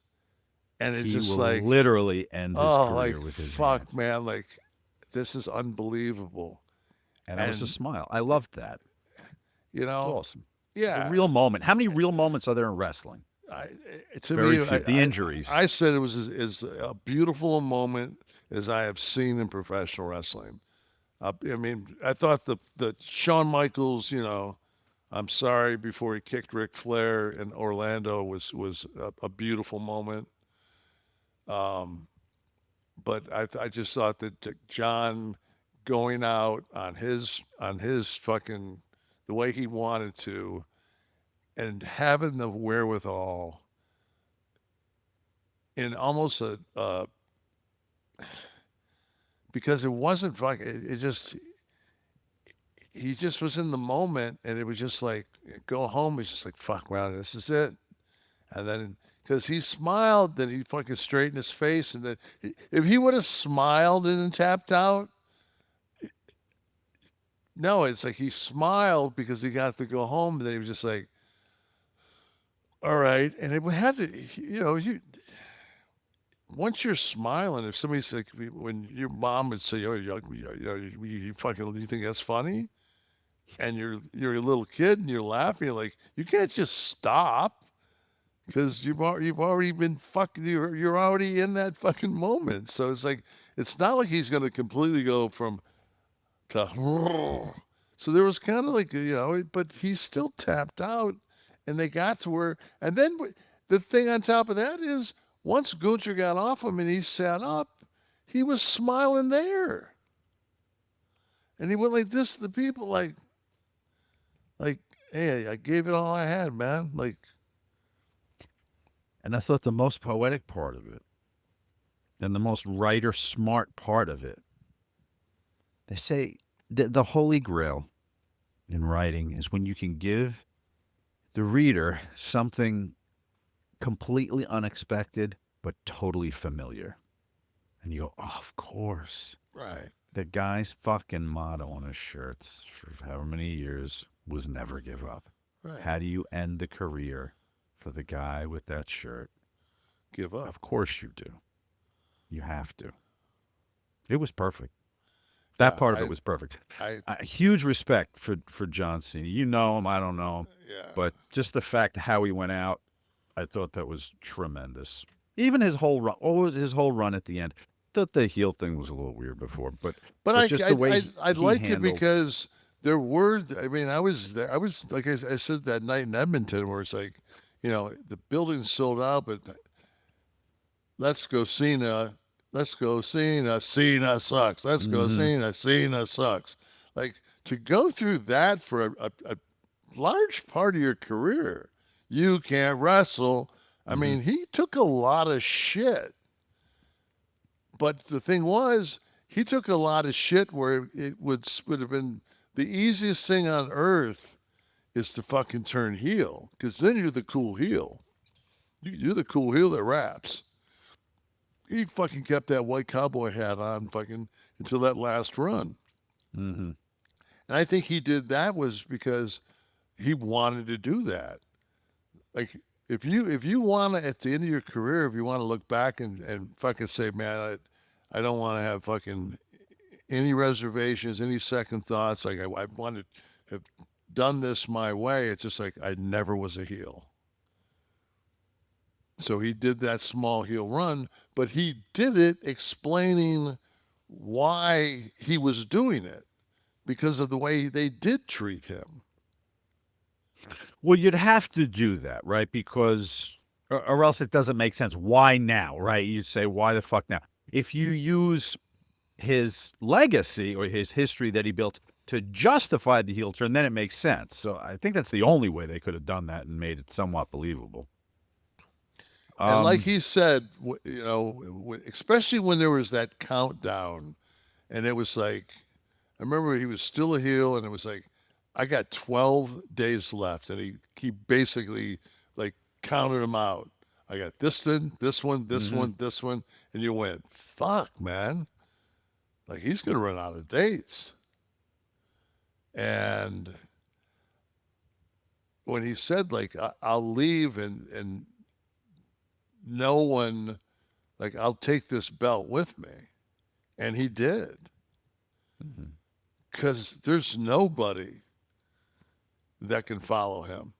And it's He just will like, literally end his oh, career like, with his fuck, hand. man, like, this is unbelievable. And that was a and- smile. I loved that. You It's know? awesome. Yeah. It's a real moment. How many real moments are there in wrestling? To Very me, few. The injuries. I said it was as a beautiful a moment as I have seen in professional wrestling. I mean, I thought the Shawn Michaels, you know, I'm sorry, before he kicked Ric Flair in Orlando was a beautiful moment. But I just thought that John going out on his fucking the way he wanted to, and having the wherewithal in almost a because it wasn't fucking, it just, he just was in the moment, and it was just like, go home. He's just like, fuck, wow, this is it. And then, because he smiled, then he fucking straightened his face, and then if he would have smiled and then tapped out, no, it's like he smiled because he got to go home, and then he was just like, all right. And it had to, once you're smiling, if somebody's like, when your mom would say, oh, you fucking, you think that's funny? And you're a little kid and you're laughing, like, you can't just stop because you've already been fucking, you're already in that fucking moment. So it's like, it's not like he's going to completely go from to, so there was kind of like, but he still tapped out, and they got to where, and then the thing on top of that is, once Gunther got off him and he sat up, he was smiling there. And he went like this to the people, like, hey, I gave it all I had, man. Like, and I thought the most poetic part of it, and the most writer smart part of it, they say the holy grail in writing is when you can give the reader something completely unexpected but totally familiar. And you go, oh, of course. right. The guy's fucking motto on his shirts for however many years was never give up. Right. How do you end the career for the guy with that shirt? Give up. Of course you do. You have to. It was perfect. That part of it was perfect. Huge respect for John Cena. You know him, I don't know him. Yeah. But just the fact how he went out, I thought that was tremendous. Even his whole run at the end. Thought the heel thing was a little weird before, but just the way I liked handled it because there were. I mean, I was there. I was like I said that night in Edmonton, where it's like, the building's sold out, but let's go Cena. Let's go Cena. Cena sucks. Let's go Cena. Cena sucks. Like, to go through that for a large part of your career, you can't wrestle. I mean, he took a lot of shit. But the thing was, he took a lot of shit where it would have been the easiest thing on earth is to fucking turn heel, because then you're the cool heel. You're the cool heel that raps. He fucking kept that white cowboy hat on fucking until that last run. Mm-hmm. And I think he did that was because he wanted to do that. Like, if you want to, at the end of your career, if you want to look back and fucking say, man, I don't want to have fucking any reservations, any second thoughts. Like, I want to have done this my way. It's just like, I never was a heel. So he did that small heel run, but he did it explaining why he was doing it, because of the way they did treat him. Well, you'd have to do that, right? Because, or else it doesn't make sense. Why now, right? You'd say, why the fuck now? If you use his legacy or his history that he built to justify the heel turn, then it makes sense. So I think that's the only way they could have done that and made it somewhat believable. And like he said, especially when there was that countdown, and it was like, I remember he was still a heel, and it was like, I got 12 days left, and he basically like counted them out. I got this one, this one, this one, and you went, fuck, man. Like, he's going to run out of dates. And when he said, like, I'll leave and no one, like, I'll take this belt with me. And he did. Because there's nobody that can follow him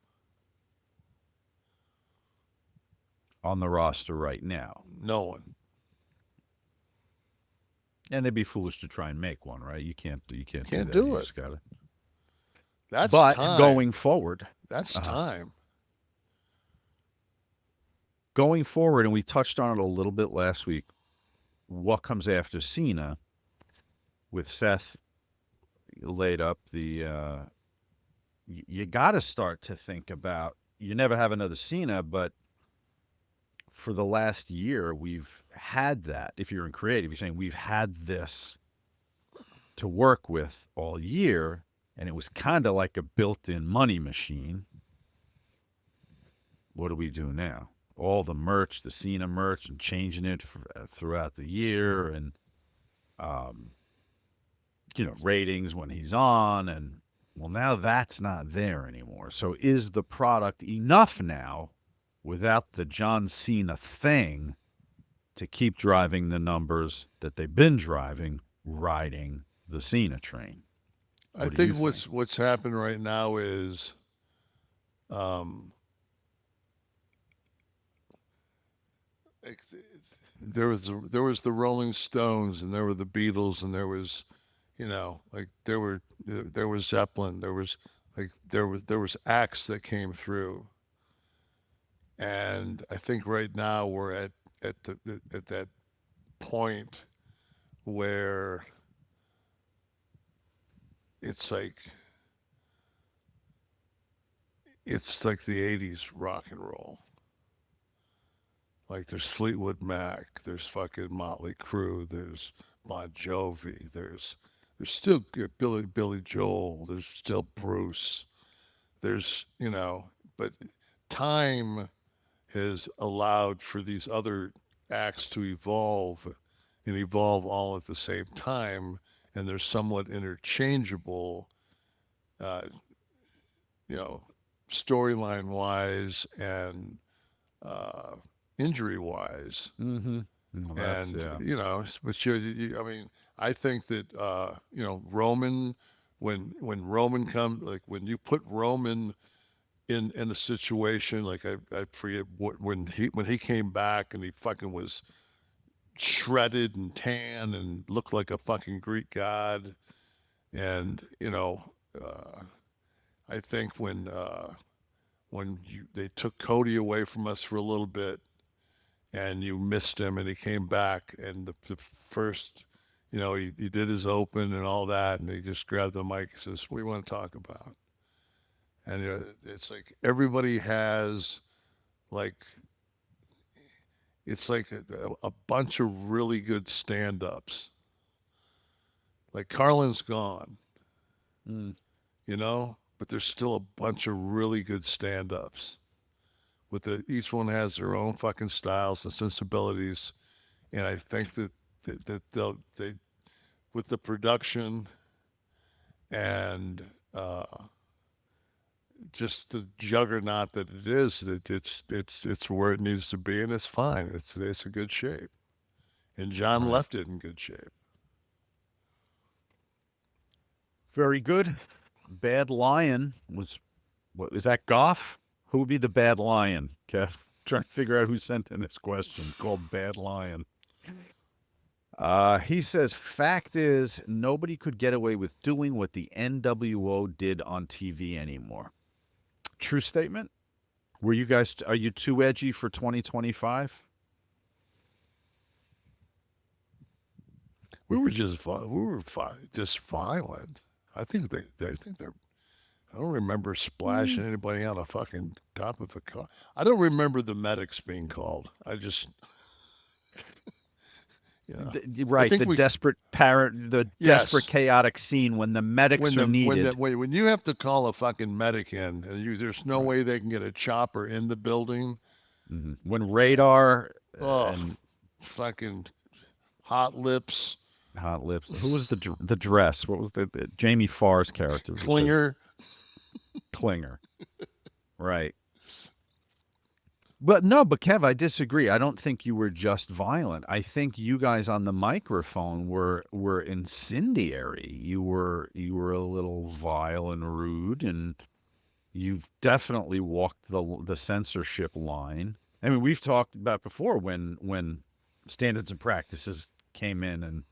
on the roster right now. No one. And they'd be foolish to try and make one, right? You can't do that. Do you it. Just gotta. That's but time. Going forward. That's time. Going forward, and we touched on it a little bit last week, what comes after Cena with Seth laid up, you got to start to think about, you never have another Cena, but for the last year, we've had that. If you're in creative, you're saying we've had this to work with all year, and it was kind of like a built-in money machine. What do we do now? all the merch, the Cena merch, and changing it throughout the year, and ratings when he's on, and well, now that's not there anymore. So is the product enough now without the John Cena thing to keep driving the numbers that they've been driving, riding the Cena train? I think what's happened right now is there was the Rolling Stones, and there were the Beatles, and there was there was Zeppelin, there was acts that came through, and I think right now we're at that point where it's like the 80s rock and roll. Like there's Fleetwood Mac, there's fucking Motley Crue, there's Bon Jovi, there's still Billy Joel, there's still Bruce, there's but time has allowed for these other acts to evolve all at the same time, and they're somewhat interchangeable, storyline wise and injury wise. Mm-hmm. Well, But I mean, I think that Roman, when Roman comes, like when you put Roman in a situation, like I forget when he came back and he fucking was shredded and tan and looked like a fucking Greek god, and I think when they took Cody away from us for a little bit, and you missed him, and he came back, and the first, he did his open and all that, and he just grabbed the mic and says, "What do you want to talk about?" And it's like everybody has, like, it's like a bunch of really good stand-ups. Like Carlin's gone, but there's still a bunch of really good stand-ups. Each one has their own fucking styles and sensibilities, and I think that they with the production and just the juggernaut that it is, that it's where it needs to be, and it's fine. It's a good shape, and John left it in good shape. Very good. Bad Lion was, what is that, Goff? Who would be the bad lion, Kev? Trying to figure out who sent in this question called Bad Lion. He says, fact is, nobody could get away with doing what the NWO did on TV anymore. True statement? Are you too edgy for 2025? We were just violent. I think they're. I don't remember splashing anybody on a fucking top of a car. I don't remember the medics being called. I just, right. Desperate, chaotic scene when the medics are needed. When you have to call a fucking medic in, and there's no way they can get a chopper in the building. Mm-hmm. When radar and fucking Hot Lips. Who was the dress? What was the Jamie Farr's character? Klinger. Right. But Kev, I disagree. I don't think you were just violent. I think you guys on the microphone were incendiary. You were a little vile and rude, and you've definitely walked the censorship line. I mean, we've talked about before when standards and practices came in, and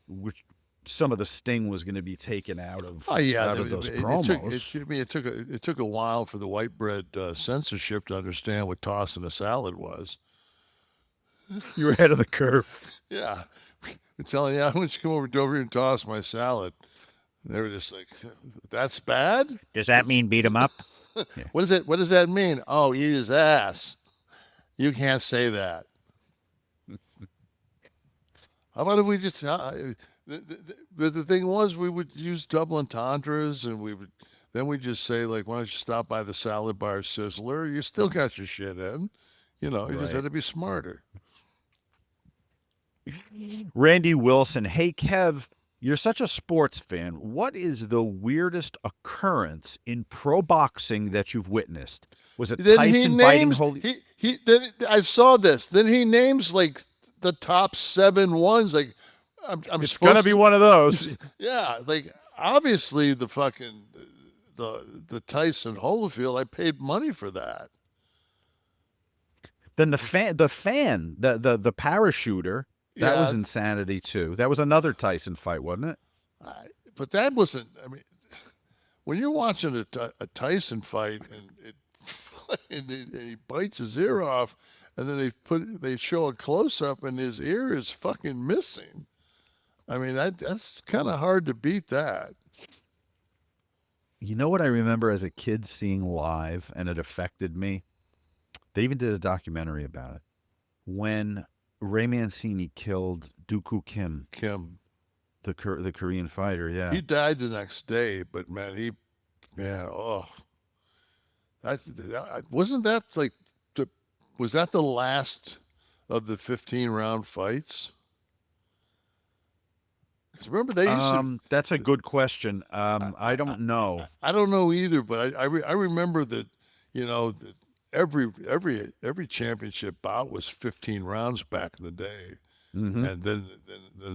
which some of the sting was going to be taken out of those promos. It took a while for the white bread censorship to understand what tossing a salad was. You were ahead of the curve. Yeah, I'm telling you, I want you to come over here and toss my salad. And they were just like, "That's bad." Does that mean beat him up? Yeah. What does that mean? Oh, eat his ass. You can't say that. How about if we just? The thing was, we would use double entendres, and we just say, like, "Why don't you stop by the salad bar Sizzler? You still got your shit in. You know, you just Right. had to be smarter. Randy Wilson. Hey, Kev, you're such a sports fan. What is the weirdest occurrence in pro boxing that you've witnessed? Was it Then Tyson biting Holy? Then I saw this. Then he names like the top 7 ones. Like I'm It's supposed gonna be to, one of those. Yeah, like obviously the fucking the Tyson Holyfield. I paid money for that. Then the parachuter. That was Yeah. insanity too. That was another Tyson fight, wasn't it? But that wasn't. I mean, when you're watching a Tyson fight and he bites his ear off, and then they show a close up and his ear is fucking missing. I mean, that's kind of hard to beat that. You know what I remember as a kid seeing live, and it affected me? They even did a documentary about it. When Ray Mancini killed Dooku Kim, the Korean fighter, yeah. He died the next day, but man, wasn't that like was that the last of the 15-round fights? Because remember they used to. That's a good question. I don't know. I don't know either, but I remember that, you know, that every championship bout was 15 rounds back in the day. Mm-hmm. And then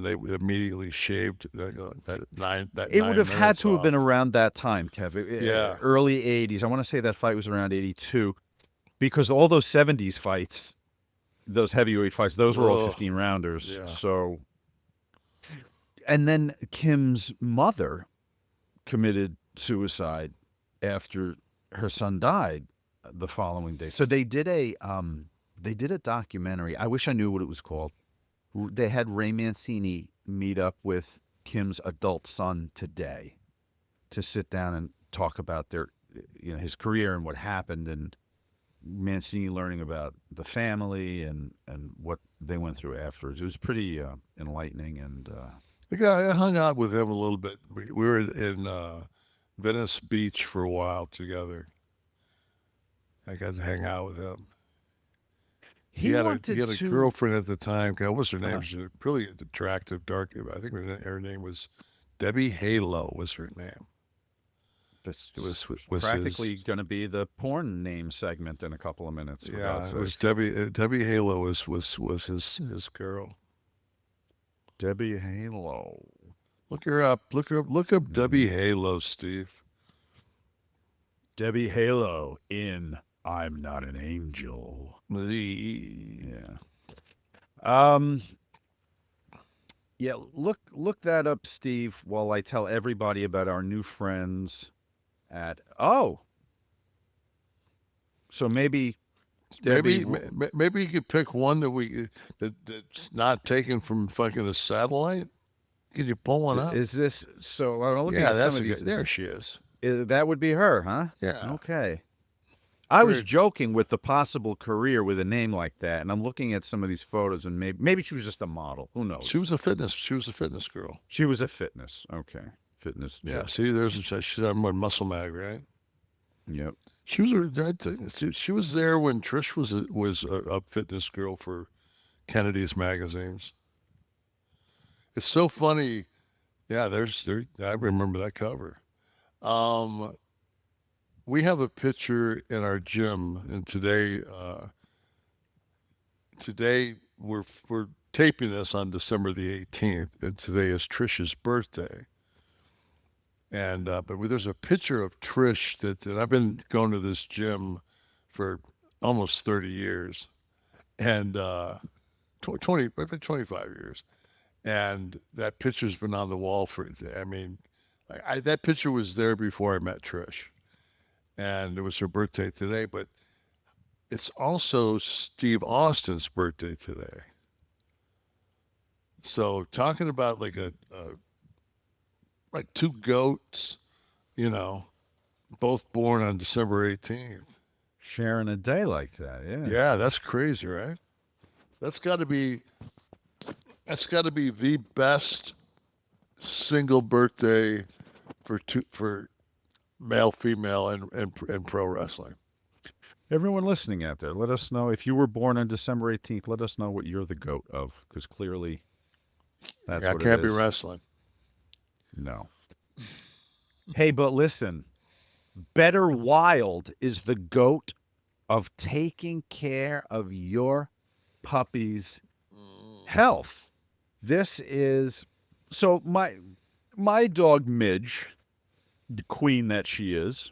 they immediately shaved that 9. It would have had to have been around that time, Kev. Yeah. Early 80s. I want to say that fight was around 82, because all those 70s fights, those heavyweight fights, those were all 15 rounders. Yeah. So, and then Kim's mother committed suicide after her son died the following day. So they did a documentary. I wish I knew what it was called. They had Ray Mancini meet up with Kim's adult son today to sit down and talk about his career and what happened, and Mancini learning about the family and what they went through afterwards. It was pretty enlightening. And I hung out with him a little bit. We were in Venice Beach for a while together. I got to hang out with him. He had a girlfriend at the time. What was her name? She was really attractive, dark. I think her name was Debbie Halo. Was her name? It was practically going to be the porn name segment in a couple of minutes. Yeah, it was Debbie. Debbie Halo was his girl. Debbie Halo. Look her up. Look up Debbie Halo, Steve. Debbie Halo in I'm Not an Angel. Yeah. Yeah, look that up, Steve, while I tell everybody about our new friends at so maybe you could pick one that's not taken from fucking a satellite. Could you pull one up? Is this so? I'm looking Yeah, at some of these. there she is. That would be her, huh? Yeah. Okay. I was joking with the possible career with a name like that, and I'm looking at some of these photos, and maybe she was just a model. Who knows? She was a fitness girl. She was a fitness. Okay, fitness. Yeah. See, she's on Muscle Mag, right? Yep. She was there when Trish was a fitness girl for Kennedy's magazines. It's so funny. Yeah, I remember that cover. We have a picture in our gym, and today we're taping this on December the 18th, and today is Trish's birthday. And but there's a picture of Trish that I've been going to this gym for almost 30 years, and 25 years, and that picture's been on the wall for. I mean, that picture was there before I met Trish. And it was her birthday today, but it's also Steve Austin's birthday today. So talking about like like two goats, you know, both born on December 18th. Sharing a day like that, yeah. Yeah, that's crazy, right? That's got to be the best single birthday for male, female, and pro wrestling. Everyone listening out there, let us know if you were born on December 18th. Let us know what you're the goat of, because clearly that's I what can't it be is. wrestling. No. Hey, but listen, Better Wild is the goat of taking care of your puppy's health. This is so my dog Midge, the queen that she is.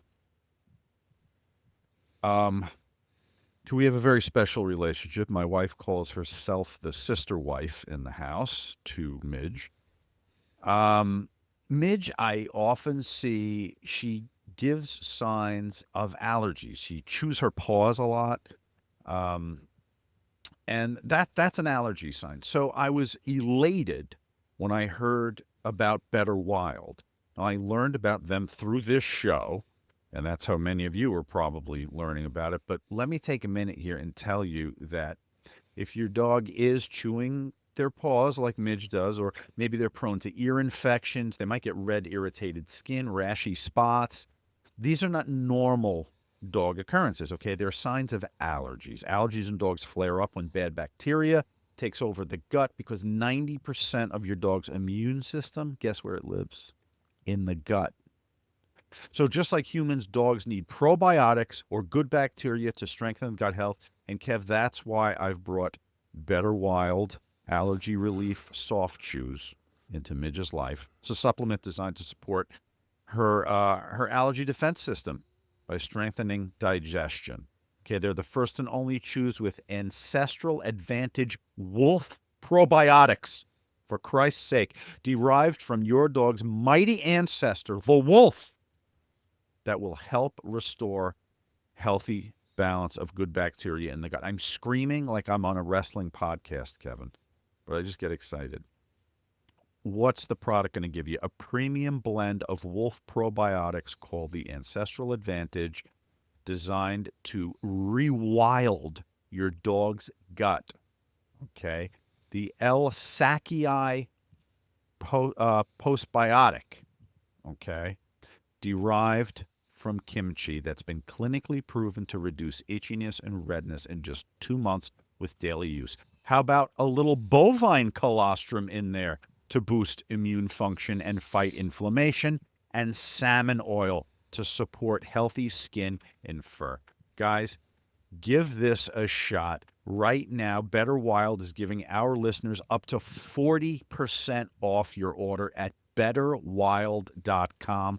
We have a very special relationship. My wife calls herself the sister wife in the house to Midge. Midge, I often see she gives signs of allergies. She chews her paws a lot. And that's an allergy sign. So I was elated when I heard about Better Wild. I learned about them through this show, and that's how many of you are probably learning about it. But let me take a minute here and tell you that if your dog is chewing their paws like Midge does, or maybe they're prone to ear infections, they might get red irritated skin, rashy spots. These are not normal dog occurrences, okay? They're signs of allergies. Allergies in dogs flare up when bad bacteria takes over the gut, because 90% of your dog's immune system, guess where it lives? In the gut. So just like humans, dogs need probiotics or good bacteria to strengthen gut health. And Kev, that's why I've brought Better Wild Allergy Relief Soft Chews into Midge's life. It's a supplement designed to support her allergy defense system by strengthening digestion. Okay, they're the first and only chews with Ancestral Advantage Wolf probiotics, for Christ's sake, derived from your dog's mighty ancestor, the wolf, that will help restore healthy balance of good bacteria in the gut. I'm screaming like I'm on a wrestling podcast, Kevin, but I just get excited. What's the product going to give you? A premium blend of wolf probiotics called the Ancestral Advantage, designed to rewild your dog's gut. Okay. The L-Saccii postbiotic. Okay. Derived from kimchi, that's been clinically proven to reduce itchiness and redness in just 2 months with daily use. How about a little bovine colostrum in there to boost immune function and fight inflammation, and salmon oil to support healthy skin and fur? Guys, give this a shot. Right now, Better Wild is giving our listeners up to 40% off your order at betterwild.com/Kliq,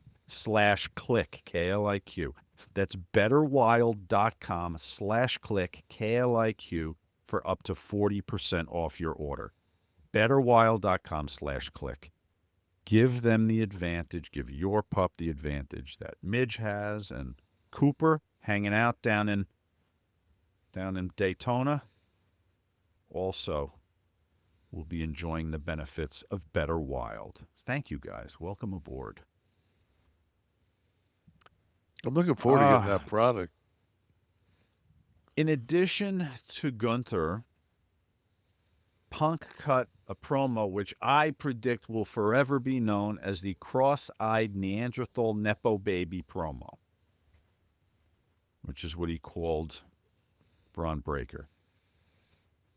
Kliq. That's betterwild.com/Kliq, Kliq, for up to 40% off your order. betterwild.com/Kliq. Give them the advantage. Give your pup the advantage that Midge has, and Cooper, hanging out down in Daytona, also will be enjoying the benefits of Better Wild. Thank you, guys. Welcome aboard. I'm looking forward to getting that product. In addition to Gunther, Punk cut a promo which I predict will forever be known as the cross-eyed Neanderthal Nepo baby promo, which is what he called Braun Breaker.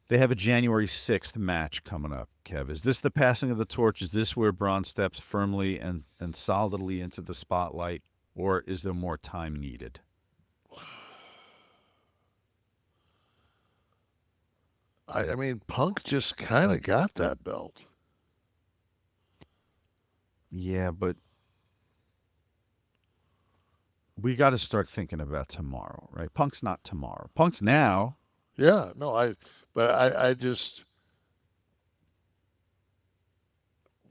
They have a January 6th match coming up, Kev. Is this the passing of the torch? Is this where Braun steps firmly and solidly into the spotlight, or is there more time needed? I mean, Punk just kind of got that belt. Yeah, but we got to start thinking about tomorrow, right? Punk's not tomorrow. Punk's now. Yeah, no, I just,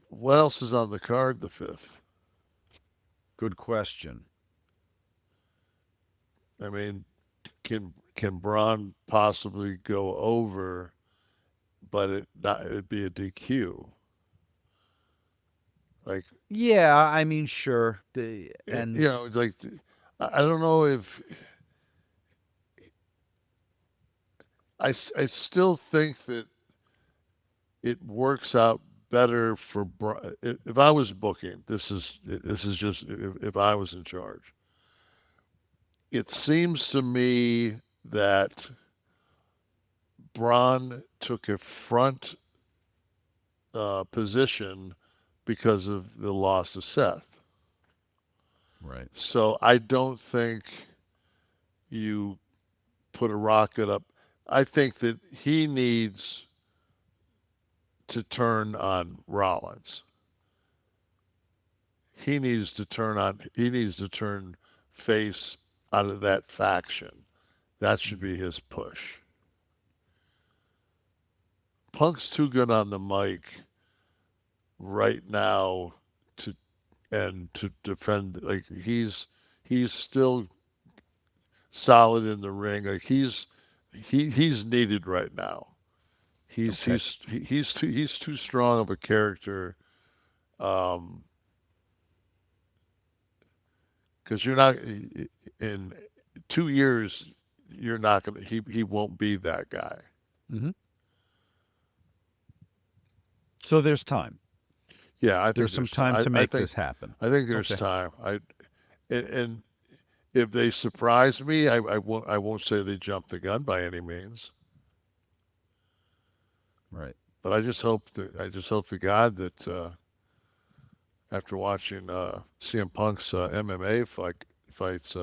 what else is on the card the 5th? Good question. I mean, can Braun possibly go over, but it'd be a DQ? Like, Yeah, I mean, sure. And you know, like, I don't know if I still think that it works out better for Braun. If I was booking, this is just if I was in charge. it seems to me that Braun took a front position because of the loss of Seth. Right. So I don't think you put a rocket up. I think that he needs to turn on Rollins. He needs to turn face out of that faction. That should be his push. Punk's too good on the mic right now to defend. Like he's still solid in the ring. Like he's needed right now. He's too strong of a character. Because you're not in 2 years. You're not gonna. He won't be that guy. Mm-hmm. So there's time. Yeah, I think There's some time to make this happen. I think there's time. And if they surprise me, I won't say they jumped the gun by any means. Right. But I just hope to God that after watching CM Punk's MMA fights,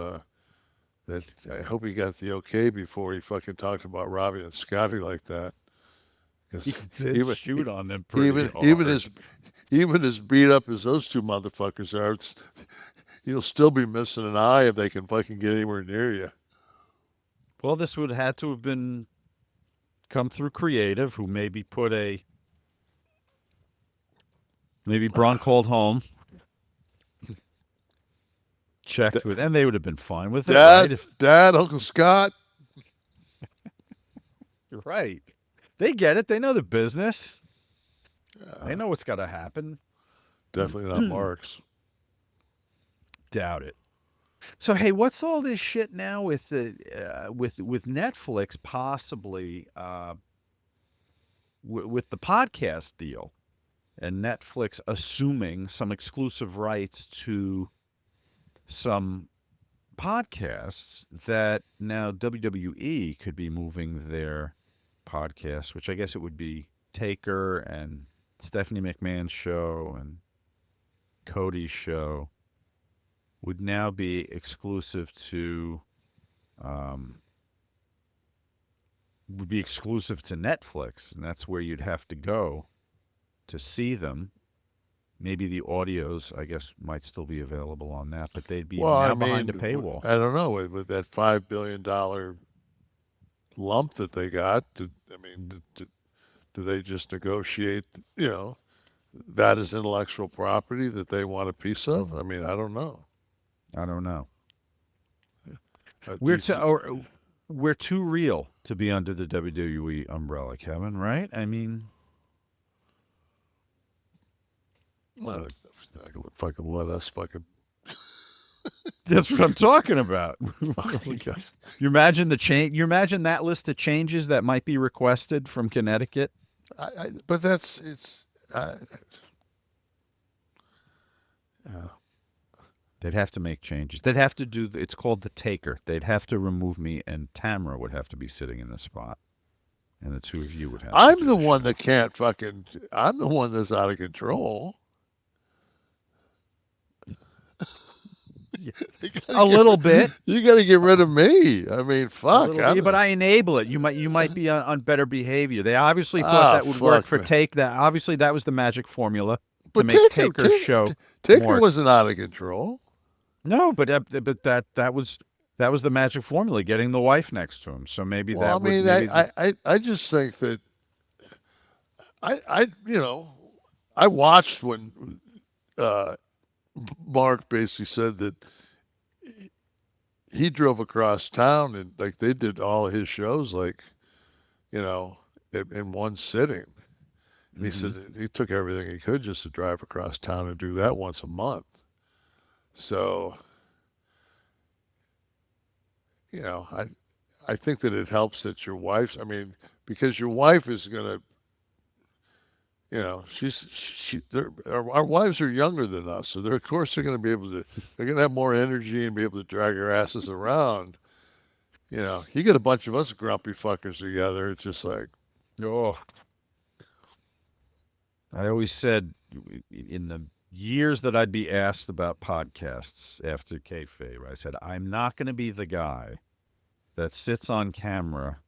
that I hope he got the okay before he fucking talked about Robbie and Scotty like that. He did shoot on them pretty hard. Even as beat up as those two motherfuckers are, you'll still be missing an eye if they can fucking get anywhere near you. Well, this would have had to have been come through creative, who maybe Braun called home, checked with, and they would have been fine with it. Dad, Uncle Scott. You're right. They get it. They know the business. They know what's got to happen. Definitely not Mark's. Doubt it. So hey, what's all this shit now with the with Netflix possibly with the podcast deal, and Netflix assuming some exclusive rights to some podcasts that now WWE could be moving their podcast, which I guess it would be Taker and Stephanie McMahon's show and Cody's show, would now be exclusive to Netflix, and that's where you'd have to go to see them. Maybe the audios, I guess, might still be available on that, but they'd be behind a paywall. I don't know, with that $5 billion lump that they got. Do they just negotiate, that as intellectual property that they want a piece of? I mean, I don't know. We're too real to be under the WWE umbrella, Kevin, right? I mean, well, I could fucking let us fucking. That's what I'm talking about. You imagine You imagine that list of changes that might be requested from Connecticut. But they'd have to make changes. They'd have to do. It's called the Taker. They'd have to remove me, and Tamara would have to be sitting in the spot, and the two of you would have. I'm the one that can't fucking. I'm the one that's out of control. A little bit. You got to get rid of me. I mean, fuck. But I enable it. You might be on better behavior. They obviously thought that would work for Take. That obviously that was the magic formula to make Taker's show. Taker wasn't out of control. No, but that was the magic formula, getting the wife next to him. So maybe that. I just think that I watched when Mark basically said that he drove across town and like they did all of his shows in one sitting. And he said he took everything he could just to drive across town and do that once a month. So, I think that it helps that your wife's, because your wife is going to, our wives are younger than us, so of course they're going to be able to. They're going to have more energy and be able to drag our asses around. You get a bunch of us grumpy fuckers together. It's just like, Oh, I always said in the years that I'd be asked about podcasts after kayfabe, I said, I'm not going to be the guy that sits on camera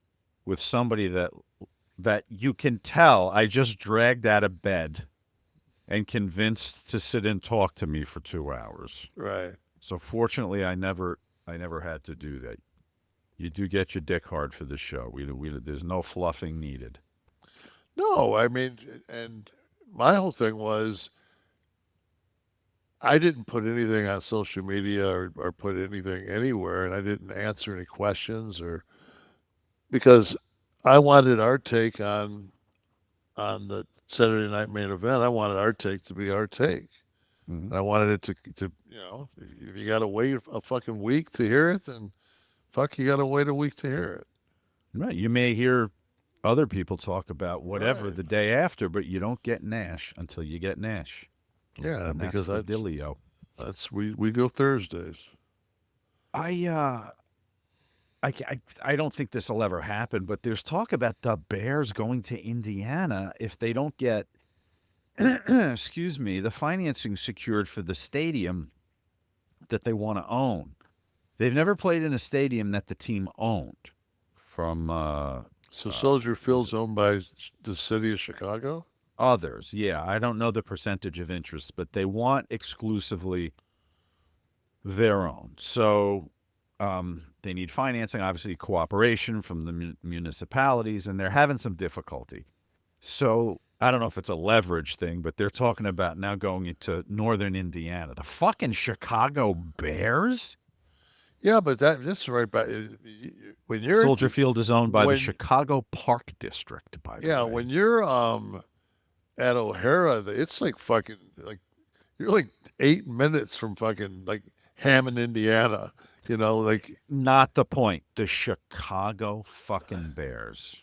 with somebody that you can tell I just dragged out of bed and convinced to sit and talk to me for 2 hours. right. So fortunately, I never had to do that. You do get your dick hard for the show. There's no fluffing needed. No, I mean, and my whole thing was, I didn't put anything on social media or put anything anywhere, and I didn't answer any questions because I wanted our take on the Saturday night main event. I wanted our take to be our take. Mm-hmm. And I wanted it to if you got to wait a fucking week to hear it, then fuck, you got to wait a week to hear it. Right. You may hear other people talk about whatever Right. the day after, but you don't get Nash until you get Nash. Yeah, And because that's the dealio. we go Thursdays. I don't think this will ever happen, but there's talk about the Bears going to Indiana if they don't get, excuse me, the financing secured for the stadium that they want to own. They've never played in a stadium that the team owned. So Soldier Field's owned by the city of Chicago? Others, yeah. I don't know the percentage of interest, but they want exclusively their own. So they need financing, obviously cooperation from the municipalities, and they're having some difficulty. So I don't know if it's a leverage thing, but they're talking about now going into northern Indiana. The fucking Chicago Bears? Yeah, but that's right. But when you're Soldier Field is owned by the Chicago Park District, by the way. Yeah, when you're at O'Hara, it's like fucking like you're like 8 minutes from fucking like Hammond, Indiana. Like not the point. The Chicago fucking Bears.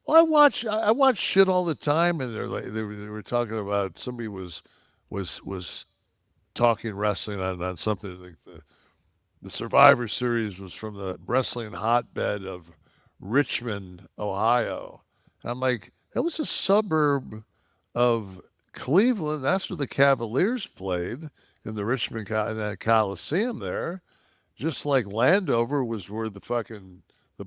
Well, I watch shit all the time, and they were talking about somebody was talking wrestling on something like the Survivor Series was from the wrestling hotbed of Richmond, Ohio. And I'm like, that was a suburb of Cleveland. That's where the Cavaliers played in the Richmond in that Coliseum there. Just like Landover was where the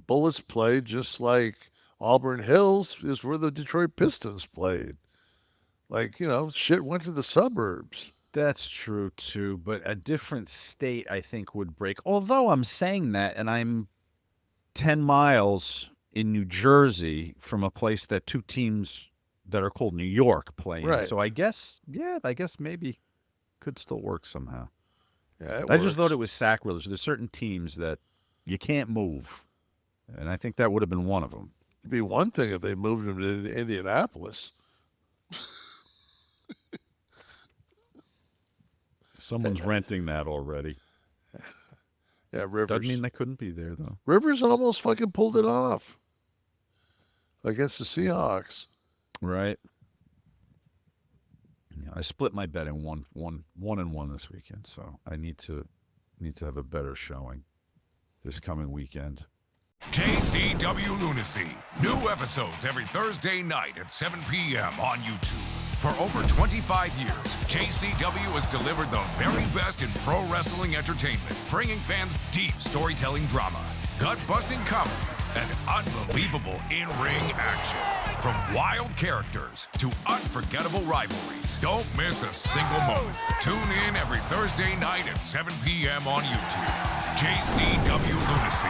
Bullets played, just like Auburn Hills is where the Detroit Pistons played. Like, shit went to the suburbs. That's true, too. But a different state, I think, would break. Although I'm saying that, and I'm 10 miles in New Jersey from a place that two teams that are called New York play in. Right. So I guess maybe could still work somehow. Yeah, I just thought it was sacrilege. There's certain teams that you can't move. And I think that would have been one of them. It'd be one thing if they moved him to Indianapolis. Someone's renting that already. Yeah, Rivers. Doesn't mean they couldn't be there, though. Rivers almost fucking pulled it off against the Seahawks. Right. Yeah, I split my bet in one and one this weekend, so I need to have a better showing this coming weekend. JCW Lunacy. New episodes every Thursday night at 7 p.m. on YouTube. For over 25 years, JCW has delivered the very best in pro wrestling entertainment, bringing fans deep storytelling drama, gut-busting comedy, and unbelievable in-ring action. From wild characters to unforgettable rivalries, don't miss a single moment. Tune in every Thursday night at 7 p.m. on YouTube. JCW Lunacy.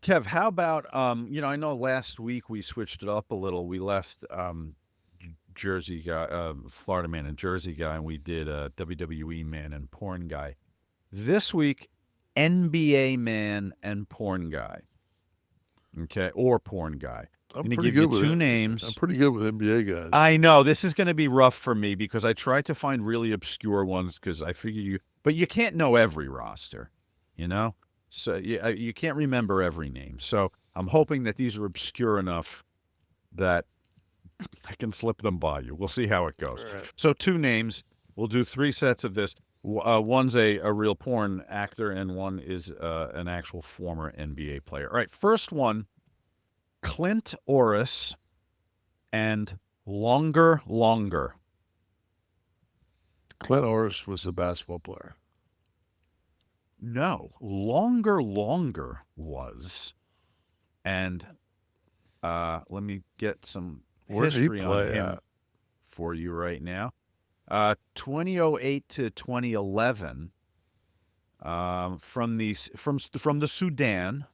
Kev, how about, I know last week we switched it up a little. We left Jersey guy, Florida man and Jersey guy, and we did WWE man and porn guy. This week, NBA man and porn guy. Okay, or porn guy. I'm going to pretty give good you with two it. names. I'm pretty good with NBA guys. I know. This is going to be rough for me because I tried to find really obscure ones because I figure but you can't know every roster, So you can't remember every name. So I'm hoping that these are obscure enough that I can slip them by you. We'll see how it goes. All right. So 2 names. We'll do 3 sets of this. One's a real porn actor, and one is an actual former NBA player. All right, first one, Clint Orris and Longer. Clint Orris was a basketball player. No, Longer was. And let me get some Where did he history on play him at? for you right now. 2008 to 2011, from the Sudan,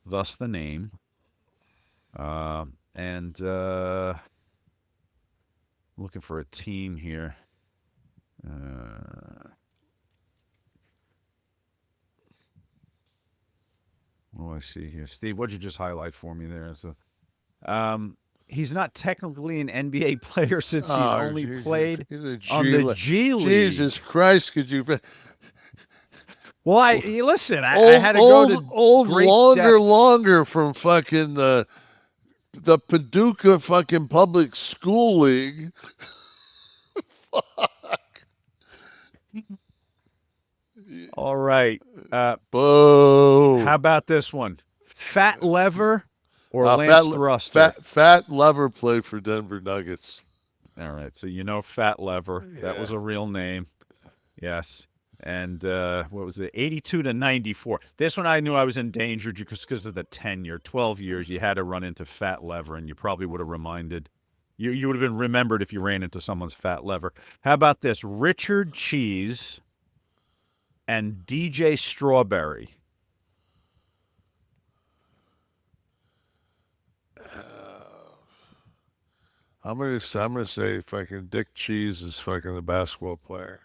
thus the name, and looking for a team here. What do I see here, Steve? What'd you just highlight for me there? So, he's not technically an NBA player since he's only played on the G League. Jesus Christ, could you? Well, listen, I had to go to great depths. Longer from fucking the Paducah fucking public school league. Fuck. All right. Boo. How about this one? Fat Lever or Lance Thruster? Fat Lever played for Denver Nuggets. All right. So you know Fat Lever. Yeah. That was a real name. Yes. And what was it? 82 to 94. This one I knew I was in danger because of the tenure. 12 years. You had to run into Fat Lever, and you probably would have reminded. You would have been remembered if you ran into someone's Fat Lever. How about this? Richard Cheese and DJ Strawberry. I'm gonna say fucking Dick Cheese is fucking the basketball player.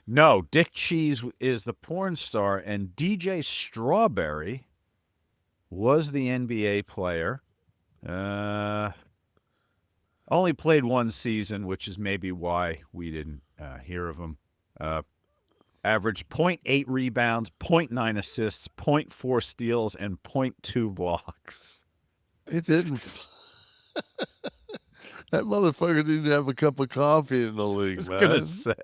No, Dick Cheese is the porn star, and DJ Strawberry was the NBA player. Only played 1 season, which is maybe why we didn't hear of him. Averaged 0.8 rebounds, 0.9 assists, 0.4 steals, and 0.2 blocks. It didn't. That motherfucker didn't have a cup of coffee in the league, man. I was going to say,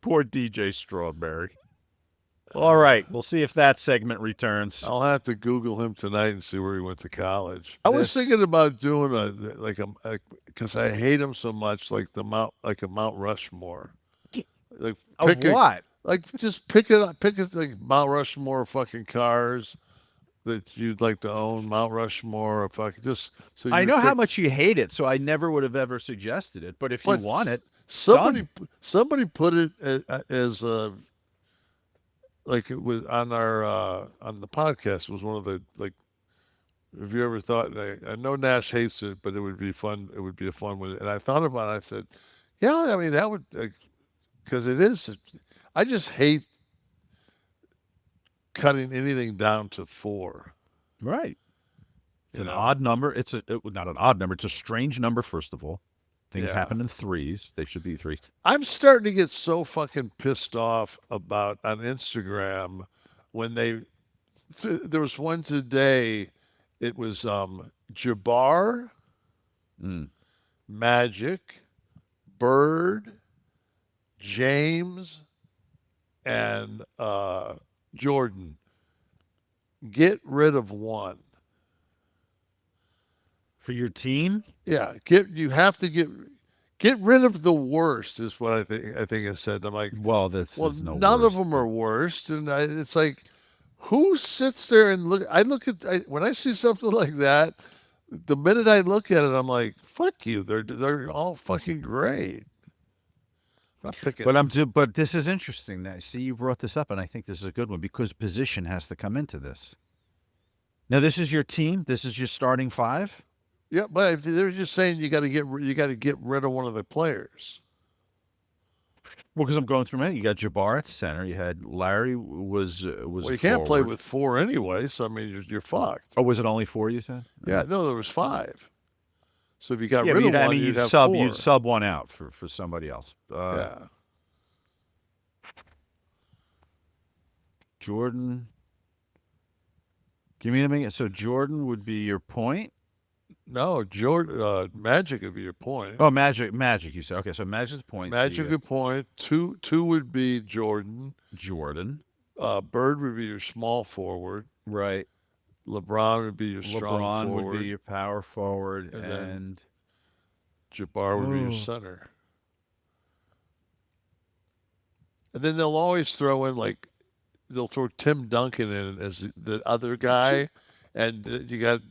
poor DJ Strawberry. All right, we'll see if that segment returns. I'll have to Google him tonight and see where he went to college. I was thinking about doing because I hate him so much, like a Mount Rushmore. Like of what? Just pick it like Mount Rushmore fucking cars that you'd like to own. Mount Rushmore, or fucking just so. I know how much you hate it, so I never would have ever suggested it. But if you want it, somebody put it as like it was on our on the podcast. It was one of the like. Have you ever thought? I know Nash hates it, but it would be fun. It would be a fun one. And I thought about it. I said, yeah, I mean that would because it is. I just hate cutting anything down to 4. Right. It's an odd number. It's not an odd number. It's a strange number, first of all. Things happen in 3s. They should be 3s. I'm starting to get so fucking pissed off about on Instagram when there was one today. It was Jabbar, Magic, Bird, James, and Jordan. Get rid of one. For your team? Yeah. You have to get rid of the worst is what I think it said. I'm like, well, none of them are worst. And it's like, who sits there and look? When I see something like that, the minute I look at it, I'm like, fuck you. They're all fucking great. But this is interesting. Now, see, you brought this up, and I think this is a good one because position has to come into this. Now, this is your team. This is your starting 5. Yeah, but they're just saying you got to get rid of one of the players. Well, because I'm going through many. You got Jabbar at center. You had Larry was. Well, you can't play with 4 anyway. So I mean, you're fucked. Oh, was it only 4? You said? Yeah, no, there was 5. So if you got rid of one, you'd have 4. You'd sub one out for somebody else. Yeah. Jordan. Give me a minute. So Jordan would be your point. No, Jordan, Magic would be your point. Oh, Magic, you said. Okay, so Magic's point. Magic would point. Two would be Jordan. Jordan. Bird would be your small forward. Right. LeBron would be your strong LeBron forward. would be your power forward, And and Jabbar would be your center. And then they'll always throw in, like, they'll throw Tim Duncan in as the other guy, and you got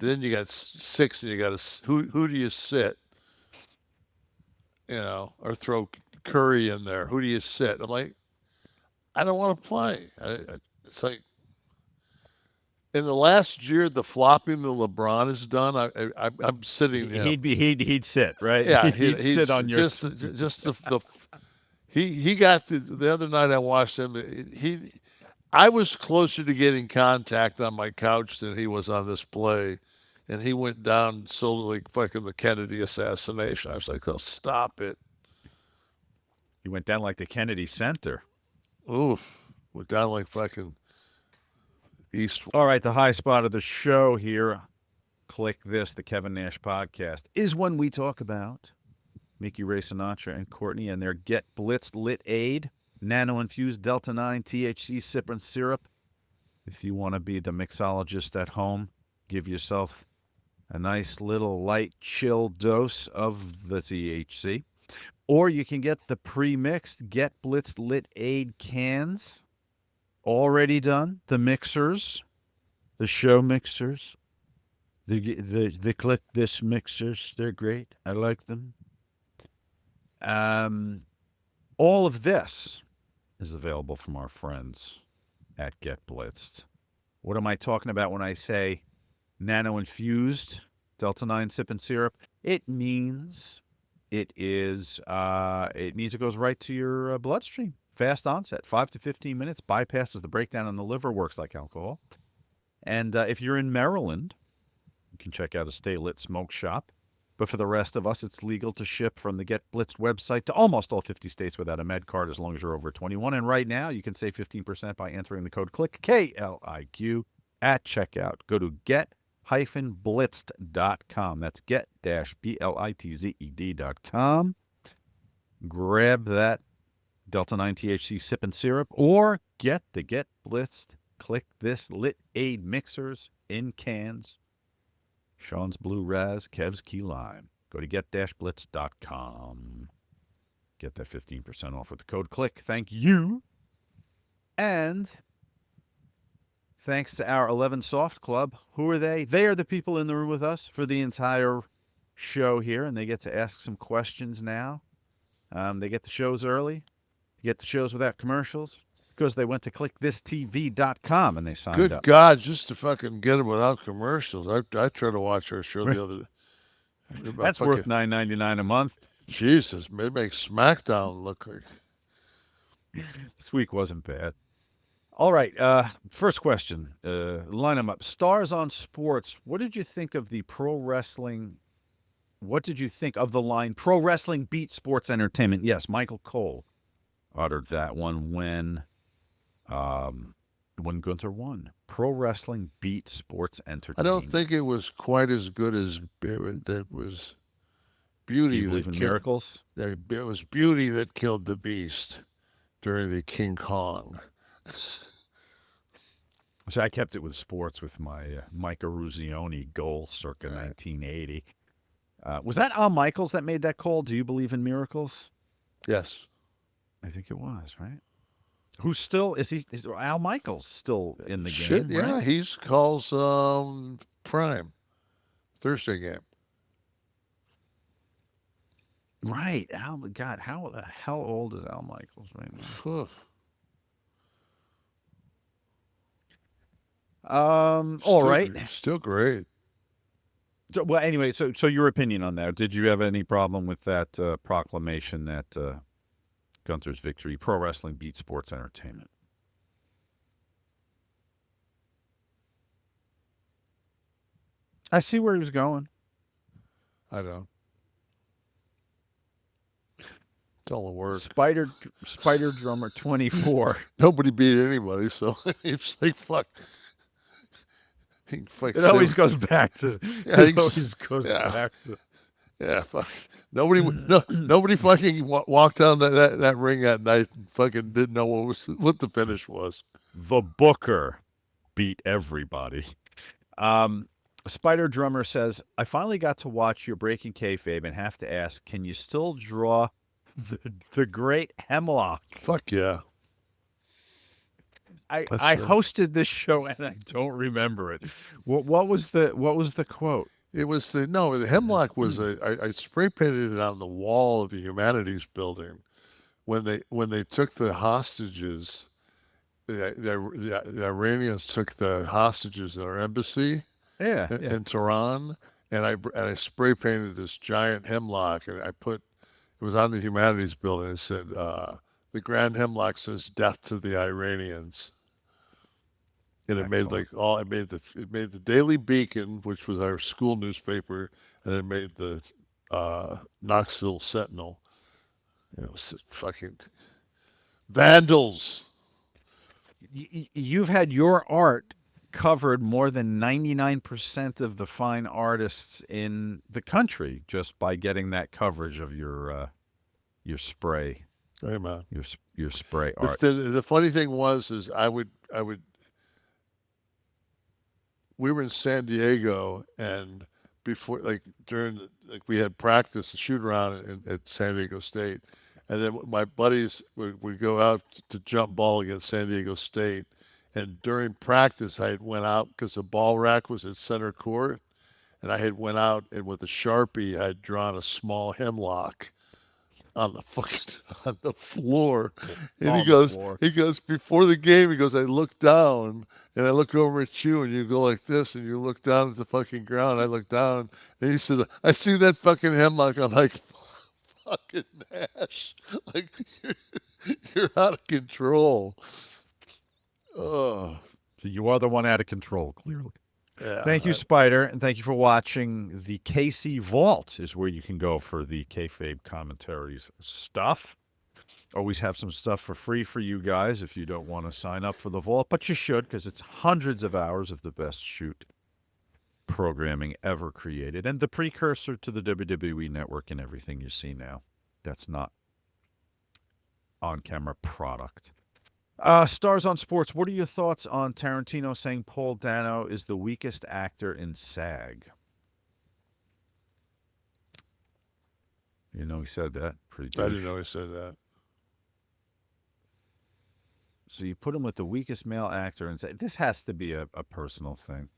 six, and you got who do you sit? You know, or throw Curry in there. Who do you sit? I'm like, I don't want to play. It's like, in the last year, the flopping that LeBron has done, I'm sitting. He'd sit, right? Yeah, he'd sit on your. Just the he got to the other night. I watched him. I was closer to getting contact on my couch than he was on this play, and he went down so like fucking the Kennedy assassination. I was like, oh, stop it. He went down like the Kennedy Center. Oof, went down like fucking East. All right, the high spot of the show here, Kliq This, the Kevin Nash podcast, is when we talk about Mickey Ray Sinatra and Courtney and their Get Blitzed Lit Aid, nano-infused Delta-9 THC sip and syrup. If you want to be the mixologist at home, give yourself a nice little light chill dose of the THC. Or you can get the pre-mixed Get Blitzed Lit Aid cans. Already done. The mixers, the show mixers, the Kliq This mixers, they're great. I like them. All of this is available from our friends at Get Blitzed. What am I talking about when I say nano-infused Delta-9 sip and syrup? It means it goes right to your bloodstream. Fast onset, 5 to 15 minutes, bypasses the breakdown in the liver, works like alcohol. And if you're in Maryland, you can check out a Stay Lit Smoke Shop. But for the rest of us, it's legal to ship from the Get Blitzed website to almost all 50 states without a med card as long as you're over 21. And right now, you can save 15% by entering the code KLIQ, K-L-I-Q, at checkout. Go to get-blitzed.com. That's get-blitzed.com. Grab that Delta-9 THC sip and syrup, or get the Get Blitzed Kliq This Lit Aid mixers in cans. Sean's Blue Raz, Kev's Key Lime. Go to get-blitz.com. Get that 15% off with the code KLIQ. Thank you. And thanks to our 11 Soft Club. Who are they? They are the people in the room with us for the entire show here, and they get to ask some questions now. They get the shows early. They get the shows without commercials because they went to kliqthistv.com and they signed up. Good God, just to fucking get them without commercials. I tried to watch our show the other day. That's worth $9.99 a month. Jesus, it makes SmackDown look like. This week wasn't bad. All right, first question. Line them up. Stars on Sports. What did you think of the pro wrestling? What did you think of the line pro wrestling beat sports entertainment? Yes, Michael Cole uttered that one when Gunther won. Pro wrestling beat sports entertainment. I don't think it was quite as good as that was Beauty. You believe in miracles? It was Beauty that killed the Beast during the King Kong. So I kept it with sports with my Mike Eruzione goal circa 1980. Was that Al Michaels that made that call? Do you believe in miracles? Yes. I think it was, right? Who's still, is Al Michaels still in the game? Yeah, right? He calls Prime Thursday game. Right. God, how the hell old is Al Michaels right now? All right. Still great. So, well, anyway, so your opinion on that. Did you have any problem with that proclamation that Gunther's victory, pro wrestling beat sports entertainment? I see where he was going. I don't. It's all the work. Spider Drummer 24. Nobody beat anybody, so it's like, fuck. It always goes back to. Yeah, It always goes yeah. back to. Yeah, fuck. Nobody fucking walked down that ring that night and fucking didn't know what the finish was. The Booker beat everybody. Spider Drummer says, I finally got to watch your Breaking Kayfabe and have to ask, can you still draw the Great Hemlock? Fuck yeah. I hosted this show and I don't remember it. What was the quote? It was the Hemlock was I spray painted it on the wall of the Humanities building when they took the hostages. The Iranians took the hostages at our embassy in Tehran, and I spray painted this giant hemlock, and it was on the Humanities building. It said the Grand Hemlock says death to the Iranians. And it made it made the Daily Beacon, which was our school newspaper, and it made the Knoxville Sentinel. It was fucking vandals. You've had your art covered more than 99% of the fine artists in the country just by getting that coverage of your spray. Hey man, your spray art. The funny thing is I would. We were in San Diego, and before, we had practice, the shoot around at San Diego State, and then my buddies would go out to jump ball against San Diego State, and during practice I had went out because the ball rack was at center court, and I had went out and with a Sharpie I had drawn a small hemlock on the floor, and he goes before the game, he goes, I look down and I look over at you and you go like this and you look down at the fucking ground. I look down and he said, I see that fucking hemlock. I'm like, fucking Nash, like you're out of control. Oh, so you are the one out of control, clearly. Yeah, thank you, Spider, and thank you for watching. The KC Vault is where you can go for the kayfabe commentaries stuff. Always have some stuff for free for you guys if you don't want to sign up for the Vault, but you should, because it's hundreds of hours of the best shoot programming ever created, and the precursor to the WWE Network and everything you see now. That's not on-camera product. Stars on Sports, what are your thoughts on Tarantino saying Paul Dano is the weakest actor in SAG? You know he said that. Pretty I didn't know he said that. So you put him with the weakest male actor in SAG. This has to be a personal thing.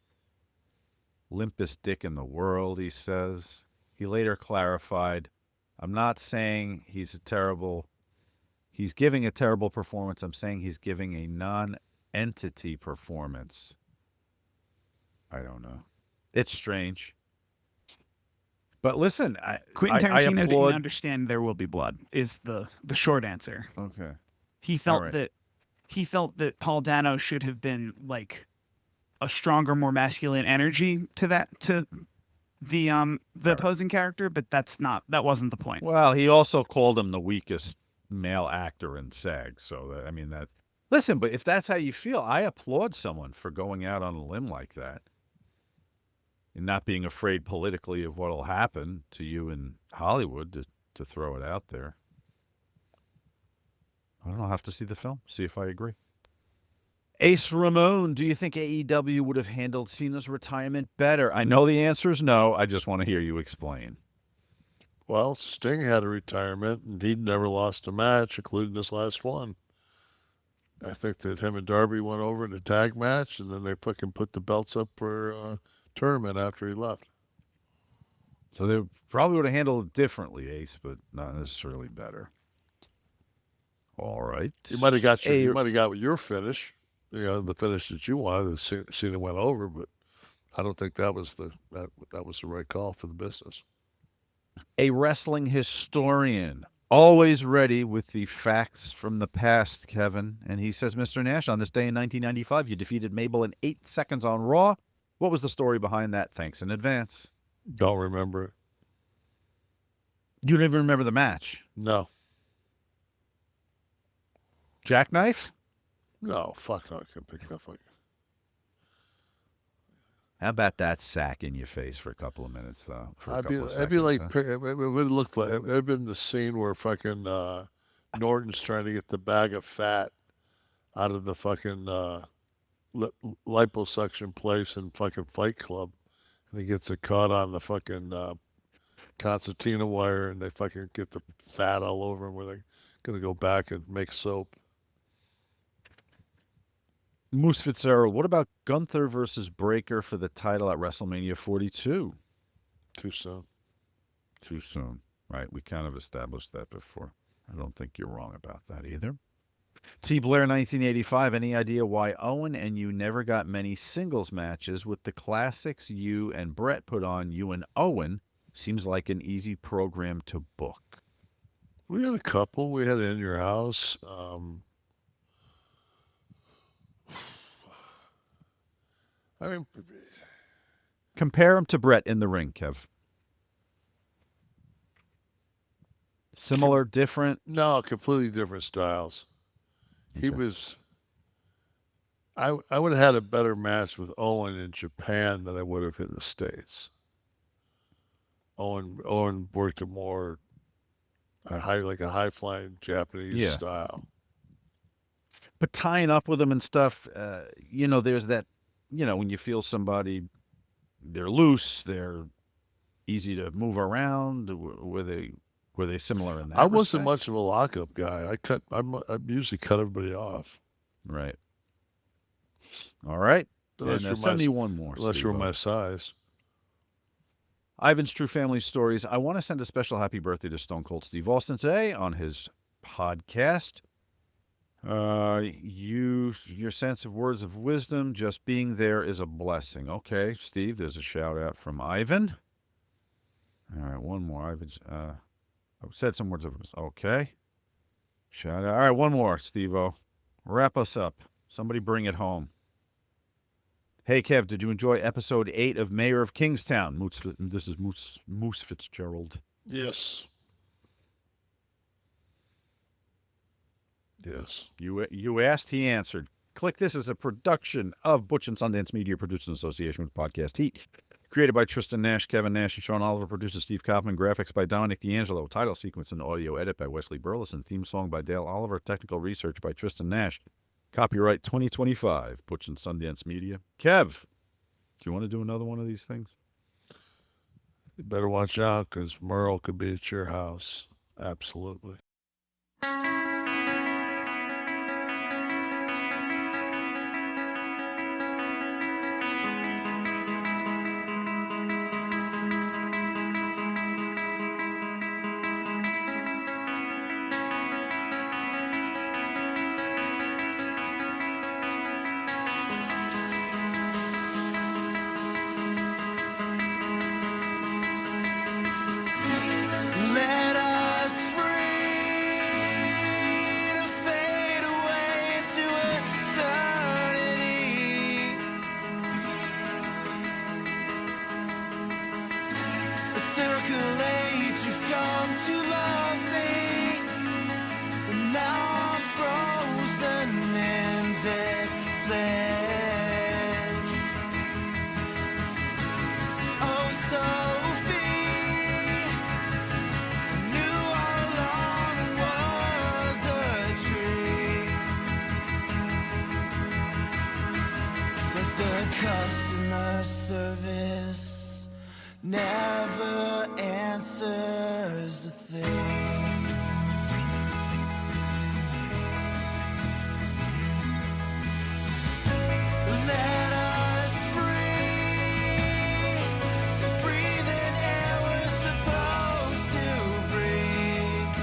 Limpest dick in the world, he says. He later clarified, I'm not saying he's giving a terrible performance. I'm saying he's giving a non-entity performance. I don't know. It's strange. But listen, Quentin Tarantino I applaud... didn't understand There Will Be Blood is the short answer. Okay. He felt that Paul Dano should have been like a stronger, more masculine energy to the opposing character, but that wasn't the point. Well, he also called him the weakest male actor in SAG. So listen, but if that's how you feel, I applaud someone for going out on a limb like that and not being afraid politically of what'll happen to you in Hollywood to throw it out there. I don't know. I'll have to see the film, see if I agree. Ace Ramon, do you think AEW would have handled Cena's retirement better? I know the answer is no. I just want to hear you explain. Well, Sting had a retirement, and he'd never lost a match, including this last one. I think that him and Darby went over in a tag match, and then they fucking put the belts up for a tournament after he left. So they probably would have handled it differently, Ace, but not necessarily better. All right. You might have got your finish, the finish that you wanted. Cena went over, but I don't think that was the right call for the business. A wrestling historian, always ready with the facts from the past, Kevin. And he says, Mr. Nash, on this day in 1995, you defeated Mabel in 8 seconds on Raw. What was the story behind that? Thanks in advance. Don't remember it. You don't even remember the match? No. Jackknife? No, fuck no, I can't pick that fuck. How about that sack in your face for a couple of minutes, though? It'd be like, it would look like, it would have been the scene where fucking Norton's trying to get the bag of fat out of the fucking liposuction place in fucking Fight Club. And he gets it caught on the fucking concertina wire, and they fucking get the fat all over him where they're going to go back and make soap. Moose Fitzgerald, what about Gunther versus Breaker for the title at WrestleMania 42? Too soon. Too soon. Right, we kind of established that before. I don't think you're wrong about that either. T. Blair, 1985, any idea why Owen and you never got many singles matches with the classics you and Brett put on? You and Owen seems like an easy program to book. We had a couple. We had In Your House. I mean, compare him to Brett in the ring, Kev. Similar, different? No, completely different styles. He was. I would have had a better match with Owen in Japan than I would have in the States. Owen worked a more high flying Japanese style. But tying up with him and stuff, there's that. When you feel somebody, they're loose, they're easy to move around. Were they similar in that? I wasn't much of a lockup guy. I usually cut everybody off. Right. All right. Send me one more. Unless you're my size. Ivan's True Family Stories. I want to send a special happy birthday to Stone Cold Steve Austin today on his podcast. Your sense of words of wisdom, just being there is a blessing. Okay, Steve, there's a shout out from Ivan. All right, one more. Ivan's, I said some words of wisdom. Okay. Shout out. All right, one more, Steve-O. Wrap us up. Somebody bring it home. Hey, Kev, did you enjoy episode 8 of Mayor of Kingstown? This is Moose Fitzgerald. Yes. Yes. You asked, he answered. Kliq This is a production of Butch and Sundance Media, produced in association with Podcast Heat. Created by Tristan Nash, Kevin Nash, and Sean Oliver. Producer Steve Kaufman. Graphics by Dominic D'Angelo. Title sequence and audio edit by Wesley Burleson. Theme song by Dale Oliver. Technical research by Tristan Nash. Copyright 2025. Butch and Sundance Media. Kev, do you want to do another one of these things? You better watch out, because Merle could be at your house. Absolutely. Customer service never answers a thing. Let us free to breathe in air we're supposed to breathe.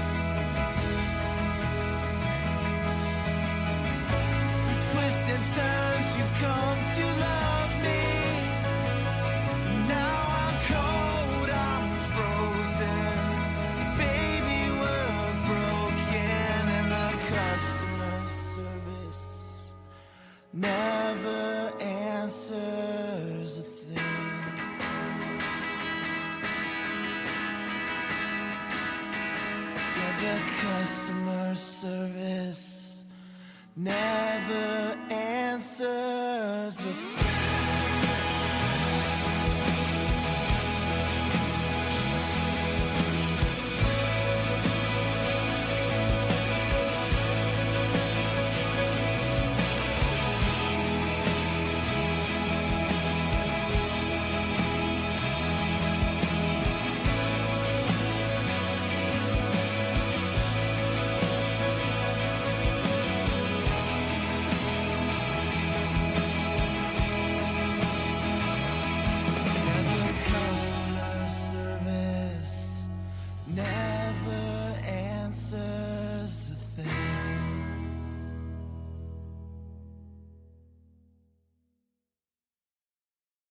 Through twists and turns you've come to love me. Now I'm cold, I'm frozen. Baby, we're broken, and the customer service never answers a thing. Yeah, the customer service never answers a thing.